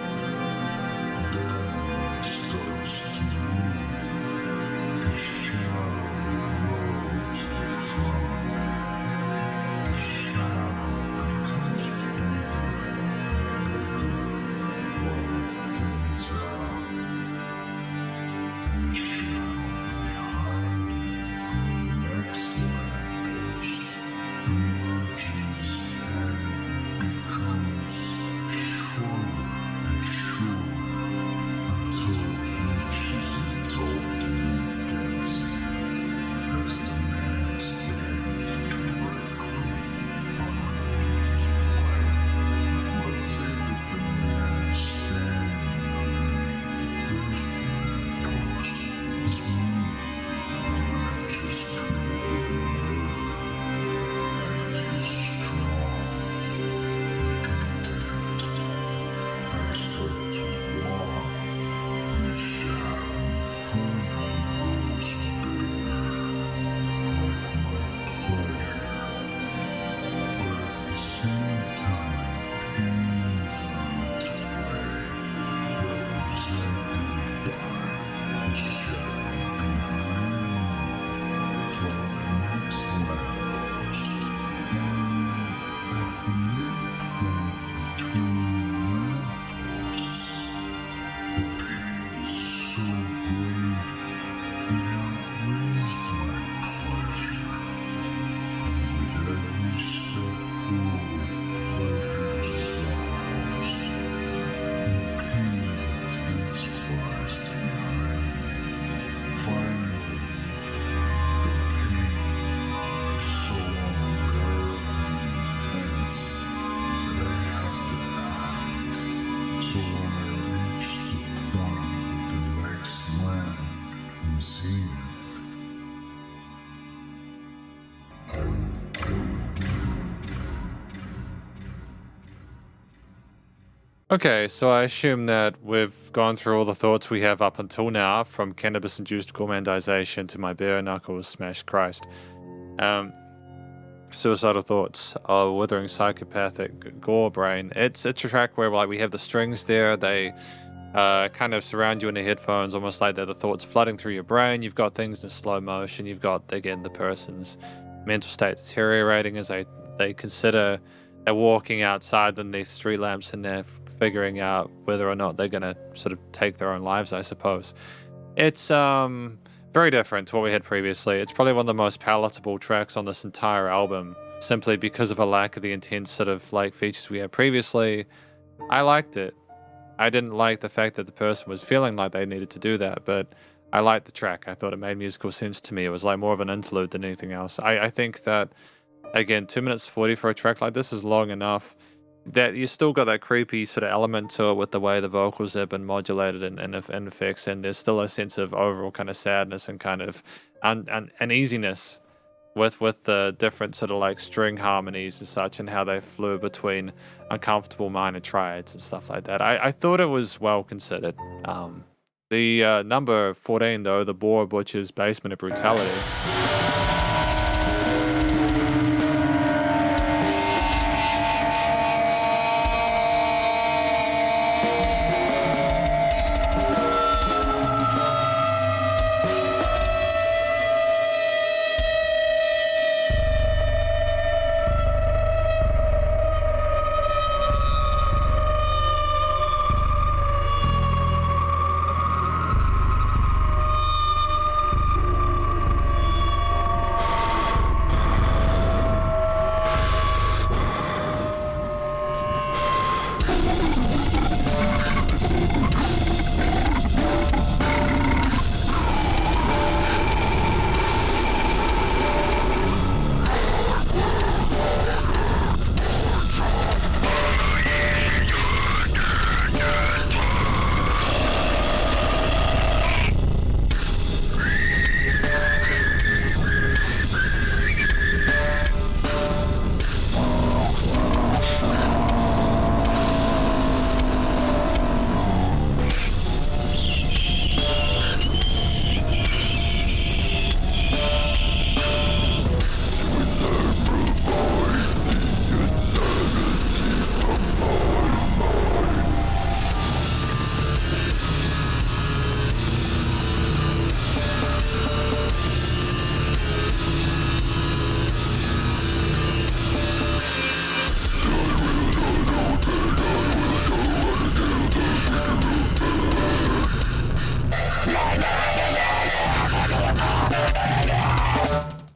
Okay, so I assume that we've gone through all the thoughts we have up until now, from Cannabis-Induced Gourmandization to My Bare Knuckles Smash Christ. Suicidal Thoughts, Withering Psychopathic Gorebrain. It's a track where we have the strings there, they kind of surround you in the headphones, almost like they're the thoughts flooding through your brain. You've got things in slow motion, you've got, again, the person's mental state deteriorating as they consider they're walking outside underneath street lamps and they're figuring out whether or not they're going to sort of take their own lives, I suppose. It's very different to what we had previously. It's probably one of the most palatable tracks on this entire album, simply because of a lack of the intense sort of like features we had previously. I liked it. I didn't like the fact that the person was feeling like they needed to do that, but I liked the track. I thought it made musical sense to me. It was like more of an interlude than anything else. I think that, again, 2 minutes 40 for a track like this is long enough that you still got that creepy sort of element to it with the way the vocals have been modulated and effects, and there's still a sense of overall kind of sadness and kind of uneasiness with the different sort of like string harmonies and such, and how they flew between uncomfortable minor triads and stuff like that. I thought it was well considered. The number 14 though, the Boar Butcher's Basement of Brutality.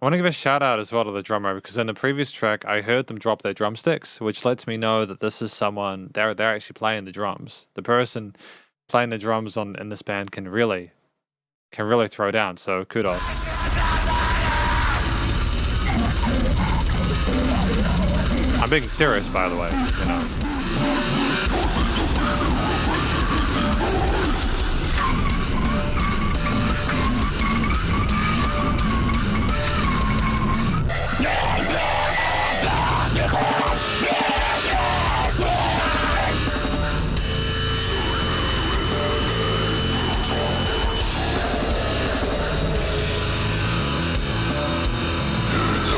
I want to give a shout out as well to the drummer, because in the previous track I heard them drop their drumsticks, which lets me know that this is someone they're actually playing the drums. The person playing the drums in this band can really throw down, so kudos. I'm being serious, by the way, you know.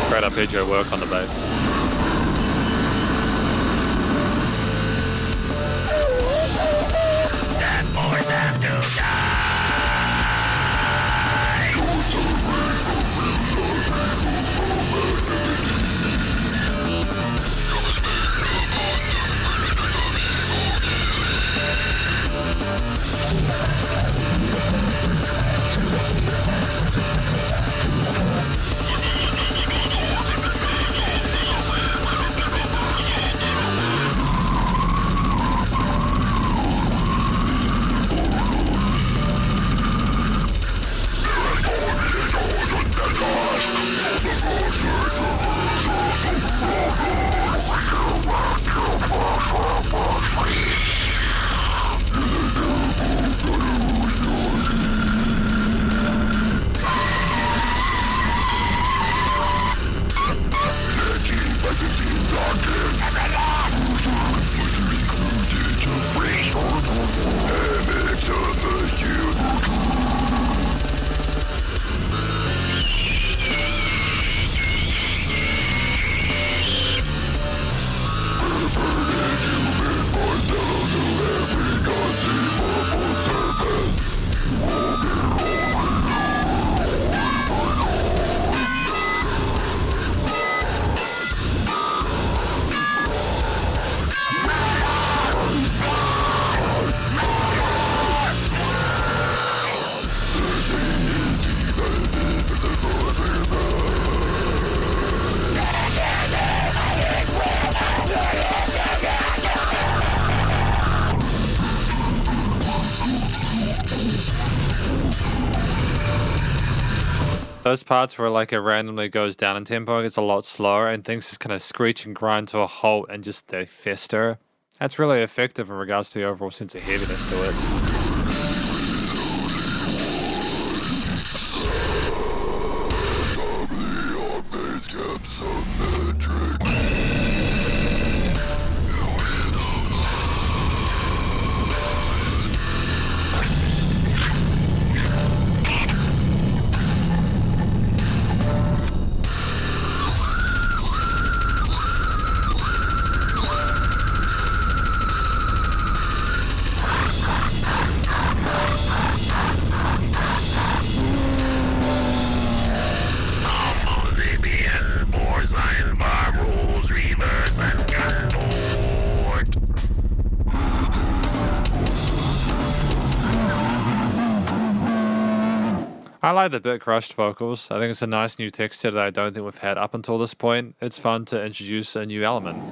Great arpeggio work on the bass. That boys have to die. those parts where like it randomly goes down in tempo, it gets a lot slower, and things just kind of screech and grind to a halt and just they fester. That's really effective in regards to the overall sense of heaviness to it. I like the bit crushed vocals. I think it's a nice new texture that I don't think we've had up until this point. It's fun to introduce a new element.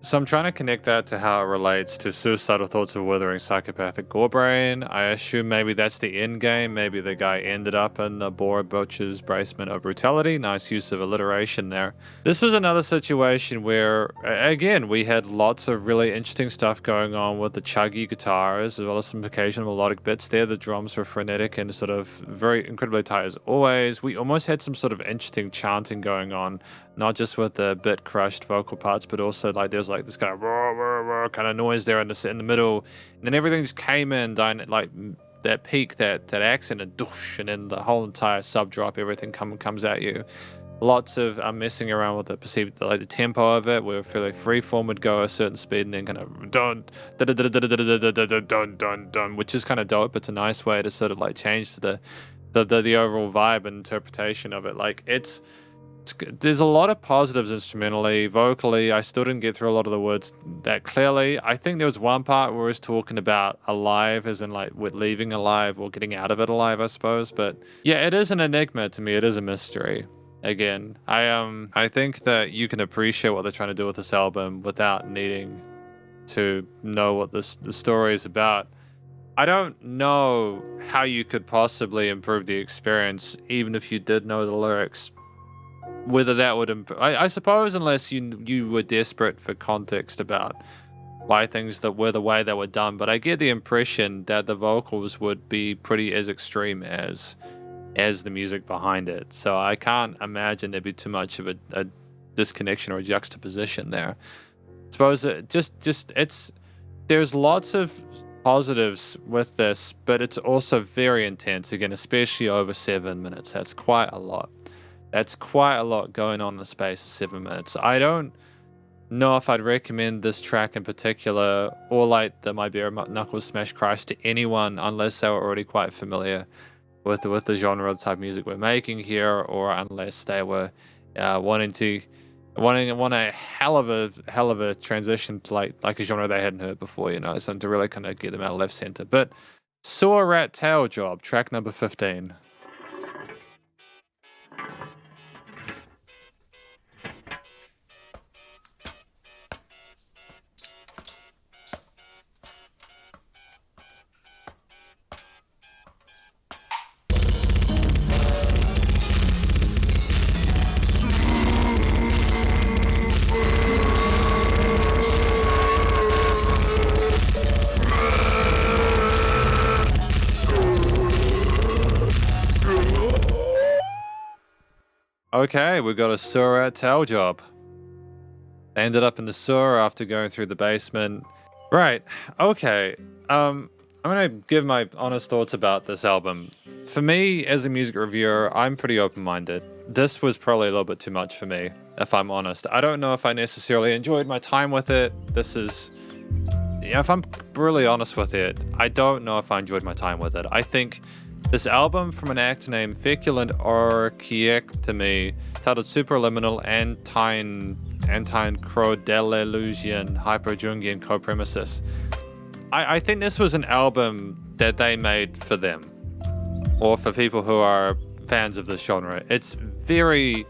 So I'm trying to connect that to how it relates to Suicidal Thoughts of Withering Psychopathic Gorebrain. I assume maybe that's the end game. Maybe the guy ended up in the Boar Butcher's Bracement of Brutality. Nice use of alliteration there. This was another situation where, again, we had lots of really interesting stuff going on with the chuggy guitars, as well as some occasional melodic bits there. The drums were frenetic and sort of very incredibly tight as always. We almost had some sort of interesting chanting going on, not just with the bit crushed vocal parts, but also like there's like this kind of kind of noise there in the middle, and then everything just came in down like that peak, that accent, and doosh, and then the whole entire sub drop, everything comes at you. Lots of messing around with the perceived like the tempo of it, where fairly freeform would go a certain speed and then kind of dun dun dun dun, which is kind of dope. It's a nice way to sort of like change the overall vibe and interpretation of it. Like there's a lot of positives instrumentally. Vocally, I still didn't get through a lot of the words that clearly. I think there was one part where it was talking about alive, as in like with leaving alive or getting out of it alive, I suppose. But yeah, it is an enigma to me. It is a mystery. Again, I think that you can appreciate what they're trying to do with this album without needing to know what the story is about. I don't know how you could possibly improve the experience, even if you did know the lyrics. Whether that would I suppose, unless you were desperate for context about why things that were the way they were done. But I get the impression that the vocals would be pretty as extreme as as the music behind it. So I can't imagine there'd be too much of a disconnection or a juxtaposition there. I suppose there's lots of positives with this, but it's also very intense, again, especially over 7 minutes. That's quite a lot. That's quite a lot going on in the space of 7 minutes. I don't know if I'd recommend this track in particular, or like the My Bare Knuckles Smash Christ, to anyone unless they were already quite familiar with the genre of the type of music we're making here, or unless they were wanting a hell of a transition to like a genre they hadn't heard before, you know, something to really kind of get them out of left center. But Rat Tailjob, track number 15. Okay, we got a Rat Tailjob. They ended up in the sewer after going through the basement. Right, okay. I'm gonna give my honest thoughts about this album. For me, as a music reviewer, I'm pretty open-minded. This was probably a little bit too much for me, if I'm honest. I don't know if I necessarily enjoyed my time with it. If I'm really honest with it, I don't know if I enjoyed my time with it. I think this album from an actor named Feculent Orchiectomy, titled Superluminal Antinecrodeleuzian Hyperjungian Copromesis. I think this was an album that they made for them, or for people who are fans of this genre. It's very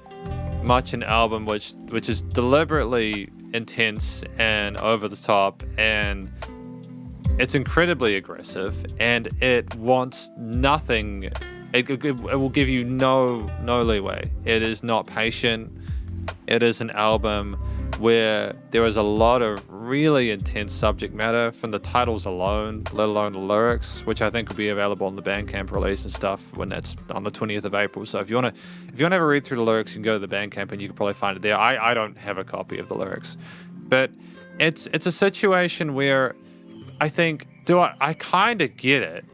much an album which is deliberately intense and over the top, and it's incredibly aggressive, and it wants nothing. It will give you no leeway. It is not patient. It is an album where there is a lot of really intense subject matter from the titles alone, let alone the lyrics, which I think will be available on the Bandcamp release and stuff when that's on the 20th of April. So if you want to have a read through the lyrics, you can go to the Bandcamp and you can probably find it there. I don't have a copy of the lyrics, but it's a situation where I think, I kind of get it.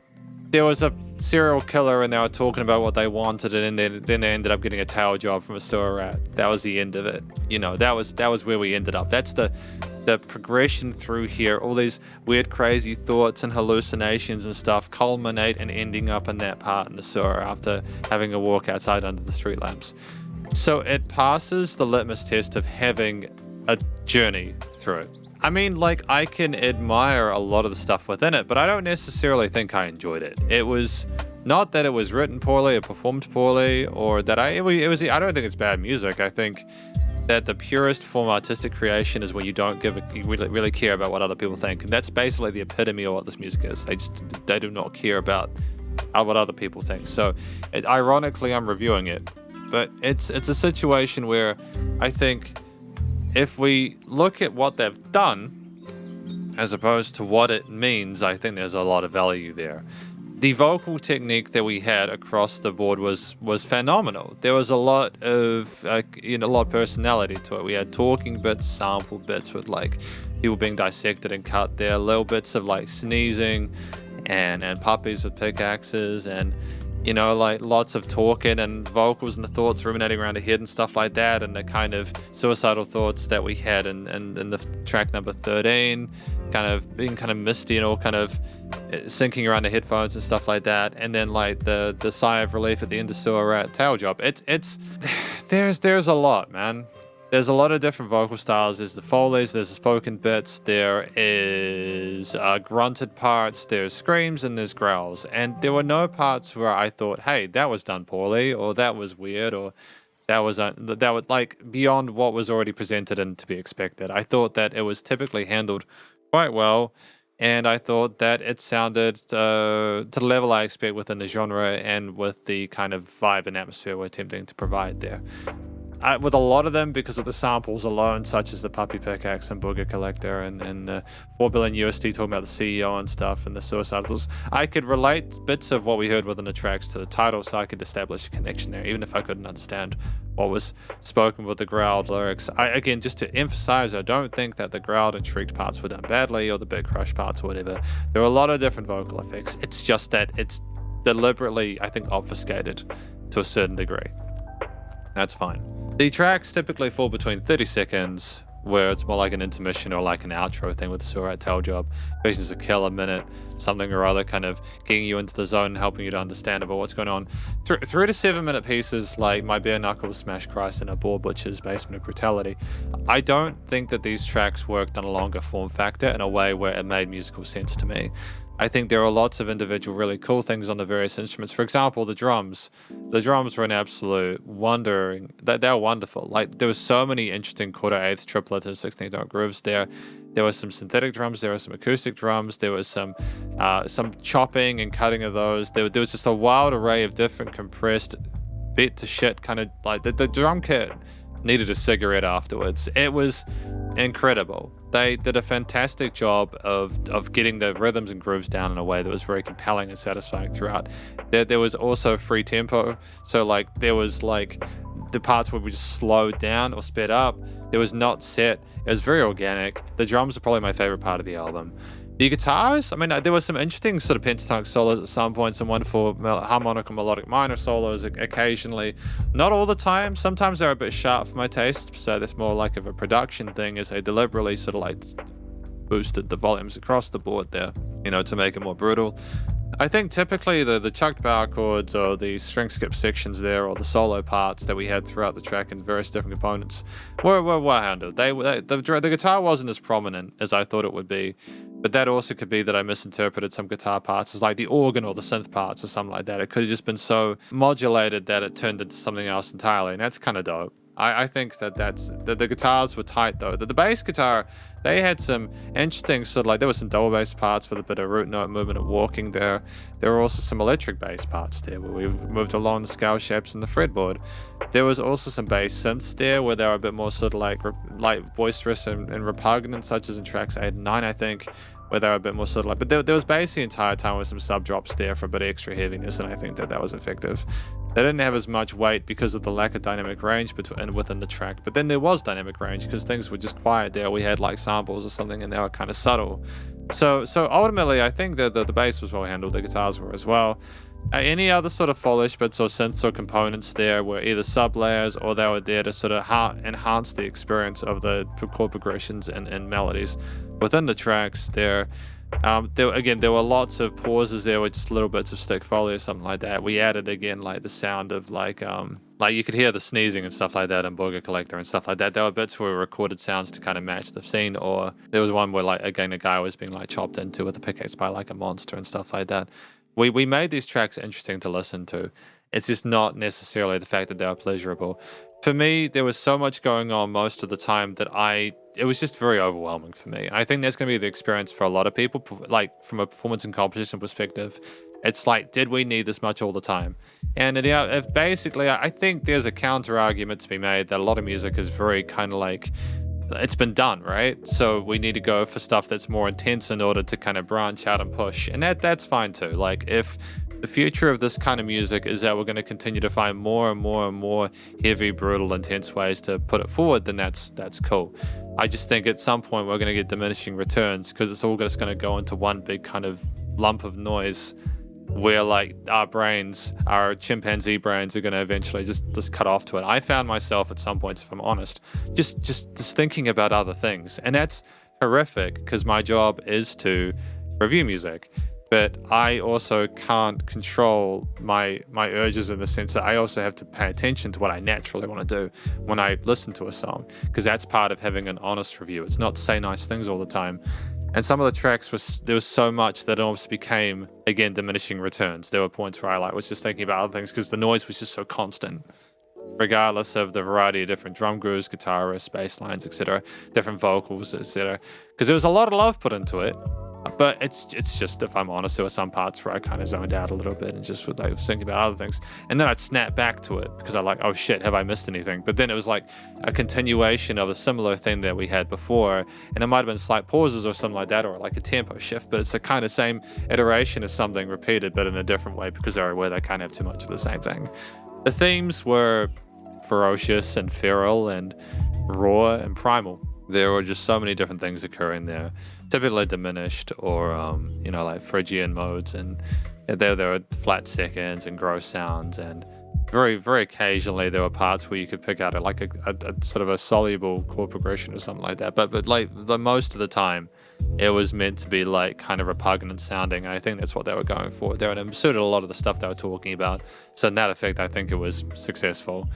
There was a serial killer and they were talking about what they wanted, and then they ended up getting a tail job from a sewer rat. That was the end of it. You know, that was where we ended up. That's the progression through here. All these weird, crazy thoughts and hallucinations and stuff culminate and ending up in that part in the sewer after having a walk outside under the street lamps. So it passes the litmus test of having a journey through it. I mean, like, I can admire a lot of the stuff within it, but I don't necessarily think I enjoyed it. It was not that it was written poorly or performed poorly, or that I don't think it's bad music. I think that the purest form of artistic creation is when you don't really care about what other people think, and that's basically the epitome of what this music is. They do not care about what other people think. So, ironically, I'm reviewing it, but it's a situation where I think, if we look at what they've done, as opposed to what it means, I think there's a lot of value there. The vocal technique that we had across the board was phenomenal. There was a lot of personality to it. We had talking bits, sample bits with like people being dissected and cut there, little bits of like sneezing and puppies with pickaxes, and you know, like lots of talking and vocals and the thoughts ruminating around the head and stuff like that, and the kind of suicidal thoughts that we had in the track number 13, kind of being kind of misty and all kind of sinking around the headphones and stuff like that, and then like the sigh of relief at the end of Rat Tailjob. There's a lot, man. There's a lot of different vocal styles. There's the Foleys, there's the spoken bits, there is grunted parts, there's screams, and there's growls. And there were no parts where I thought, hey, that was done poorly, or that was weird, or that was like beyond what was already presented and to be expected. I thought that it was typically handled quite well, and I thought that it sounded to the level I expect within the genre and with the kind of vibe and atmosphere we're attempting to provide there. with a lot of them because of the samples alone, such as the Puppy Pickaxe and Booger Collector and the 4 billion USD talking about the CEO and stuff and the Suicidals. I could relate bits of what we heard within the tracks to the title, so I could establish a connection there, even if I couldn't understand what was spoken with the growled lyrics. Again, just to emphasize, I don't think that the growled and shrieked parts were done badly or the big crush parts or whatever. There are a lot of different vocal effects. It's just that it's deliberately, I think, obfuscated to a certain degree. That's fine. The tracks typically fall between 30 seconds, where it's more like an intermission or like an outro thing with the Rat Tailjob. Visions of Kill, a minute, something or other, kind of getting you into the zone and helping you to understand about what's going on. 3 to 7 minute pieces like My Bare Knuckles, Smash Christ, and A Boar Butcher's Basement of Brutality. I don't think that these tracks worked on a longer form factor in a way where it made musical sense to me. I think there are lots of individual really cool things on the various instruments. For example, the drums. The drums were an absolute wonder. They were wonderful. Like, there were so many interesting quarter-eighths, triplets, and 16th-note grooves there. There were some synthetic drums. There were some acoustic drums. There was some chopping and cutting of those. There was just a wild array of different compressed beat to shit kind of, like, the drum kit needed a cigarette afterwards. It was incredible. They did a fantastic job of getting the rhythms and grooves down in a way that was very compelling and satisfying throughout. There was also free tempo, so like there was like the parts where we just slowed down or sped up. There was not set. It was very organic. The drums are probably my favorite part of the album. The guitars, I mean, there were some interesting sort of pentatonic solos at some points, some wonderful harmonic and melodic minor solos occasionally. Not all the time. Sometimes they're a bit sharp for my taste, so that's more like of a production thing, as they deliberately sort of like boosted the volumes across the board there, you know, to make it more brutal. I think typically the chucked power chords or the string skip sections there or the solo parts that we had throughout the track and various different components were handled. The guitar wasn't as prominent as I thought it would be, but that also could be that I misinterpreted some guitar parts as like the organ or the synth parts or something like that. It could have just been so modulated that it turned into something else entirely, and that's kind of dope. I think that the guitars were tight though. The bass guitar, they had some interesting sort of like, there were some double bass parts with a bit of root note movement and walking there. There were also some electric bass parts there where we moved along the scale shapes and the fretboard. There was also some bass synths there where they were a bit more sort of like boisterous and repugnant, such as in tracks 8 and 9, I think, where they were a bit more sort of like, but there was bass the entire time with some sub drops there for a bit of extra heaviness, and I think that was effective. They didn't have as much weight because of the lack of dynamic range within the track, but then there was dynamic range because things were just quiet there. We had like samples or something and they were kind of subtle. So ultimately, I think that the bass was well handled, the guitars were as well. Any other sort of fallish bits or synths or components there were either sub layers or they were there to sort of enhance the experience of the chord progressions and melodies within the tracks there. There were lots of pauses there with just little bits of stick foley or something like that. We added again like the sound of like you could hear the sneezing and stuff like that in Booger Collector and stuff like that. There were bits where we recorded sounds to kind of match the scene, or there was one where like again a guy was being like chopped into with a pickaxe by like a monster and stuff like that. We made these tracks interesting to listen to. It's just not necessarily the fact that they were pleasurable. For me, there was so much going on most of the time that it was just very overwhelming for me. And I think that's going to be the experience for a lot of people, like from a performance and composition perspective. It's like, did we need this much all the time? And if basically, I think there's a counter argument to be made that a lot of music is very kind of like, it's been done, right? So we need to go for stuff that's more intense in order to kind of branch out and push. And that's fine too. Like if the future of this kind of music is that we're going to continue to find more and more and more heavy, brutal, intense ways to put it forward, then that's cool. I just think at some point we're going to get diminishing returns because it's all just going to go into one big kind of lump of noise where like our chimpanzee brains are going to eventually just cut off to it. I found myself at some points, if I'm honest, just thinking about other things. And that's horrific because my job is to review music. But I also can't control my urges in the sense that I also have to pay attention to what I naturally want to do when I listen to a song, because that's part of having an honest review. It's not to say nice things all the time. And some of the tracks there was so much that it almost became, again, diminishing returns. There were points where I was just thinking about other things because the noise was just so constant, regardless of the variety of different drum grooves, guitarists, bass lines, etc., different vocals, etc. Because there was a lot of love put into it. But it's just, if I'm honest, there were some parts where I kind of zoned out a little bit and just was like thinking about other things. And then I'd snap back to it because I'm like, oh shit, have I missed anything? But then it was like a continuation of a similar thing that we had before. And it might have been slight pauses or something like that, or like a tempo shift, but it's the kind of same iteration as something repeated, but in a different way because they're aware they kind of have too much of the same thing. The themes were ferocious and feral and raw and primal. There were just so many different things occurring there, typically diminished or, like Phrygian modes. And there were flat seconds and gross sounds. And very, very occasionally there were parts where you could pick out a sort of a soluble chord progression or something like that. But like the most of the time, it was meant to be like kind of repugnant sounding. And I think that's what they were going for. They were suited a lot of the stuff they were talking about. So in that effect, I think it was successful.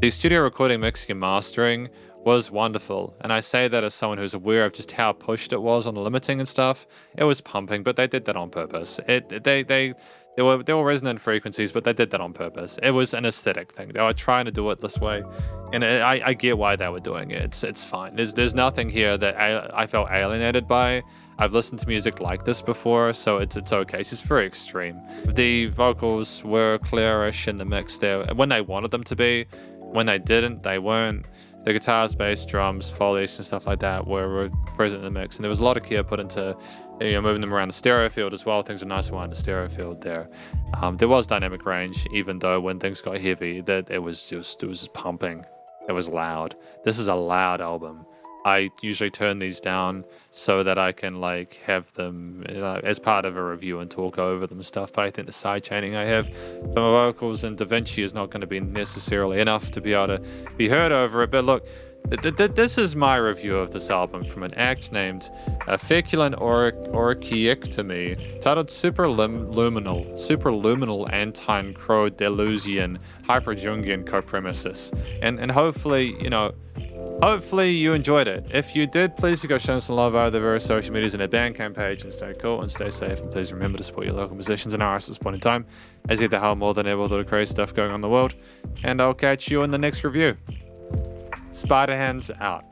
The studio recording, mixing, and mastering was wonderful, and I say that as someone who's aware of just how pushed it was on the limiting and stuff. It was pumping, but they did that on purpose. There were resonant frequencies, but they did that on purpose. It was an aesthetic thing. They were trying to do it this way, and I get why they were doing it. It's fine. There's nothing here that I felt alienated by. I've listened to music like this before, so it's okay. It's just very extreme. The vocals were clearish in the mix there when they wanted them to be. When they didn't, they weren't. The guitars, bass, drums, Foley's and stuff like that were present in the mix. And there was a lot of care put into moving them around the stereo field as well. Things were nice and wide in the stereo field there. There was dynamic range, even though when things got heavy, that it was just pumping. It was loud. This is a loud album. I usually turn these down so that I can like have them as part of a review and talk over them and stuff. But I think the side chaining I have for my vocals and DaVinci is not going to be necessarily enough to be able to be heard over it. But look, this is my review of this album from an act named Feculent Orchiectomy, titled Superluminal Antinecrodeleuzian Hyperjungian Copromesis. And hopefully, hopefully you enjoyed it. If you did, please go show us some love over the various social medias and our Bandcamp page, and stay cool and stay safe. And please remember to support your local musicians and artists at this point in time, as you get the hell more than ever with all the crazy stuff going on in the world. And I'll catch you in the next review. Spider Hands out.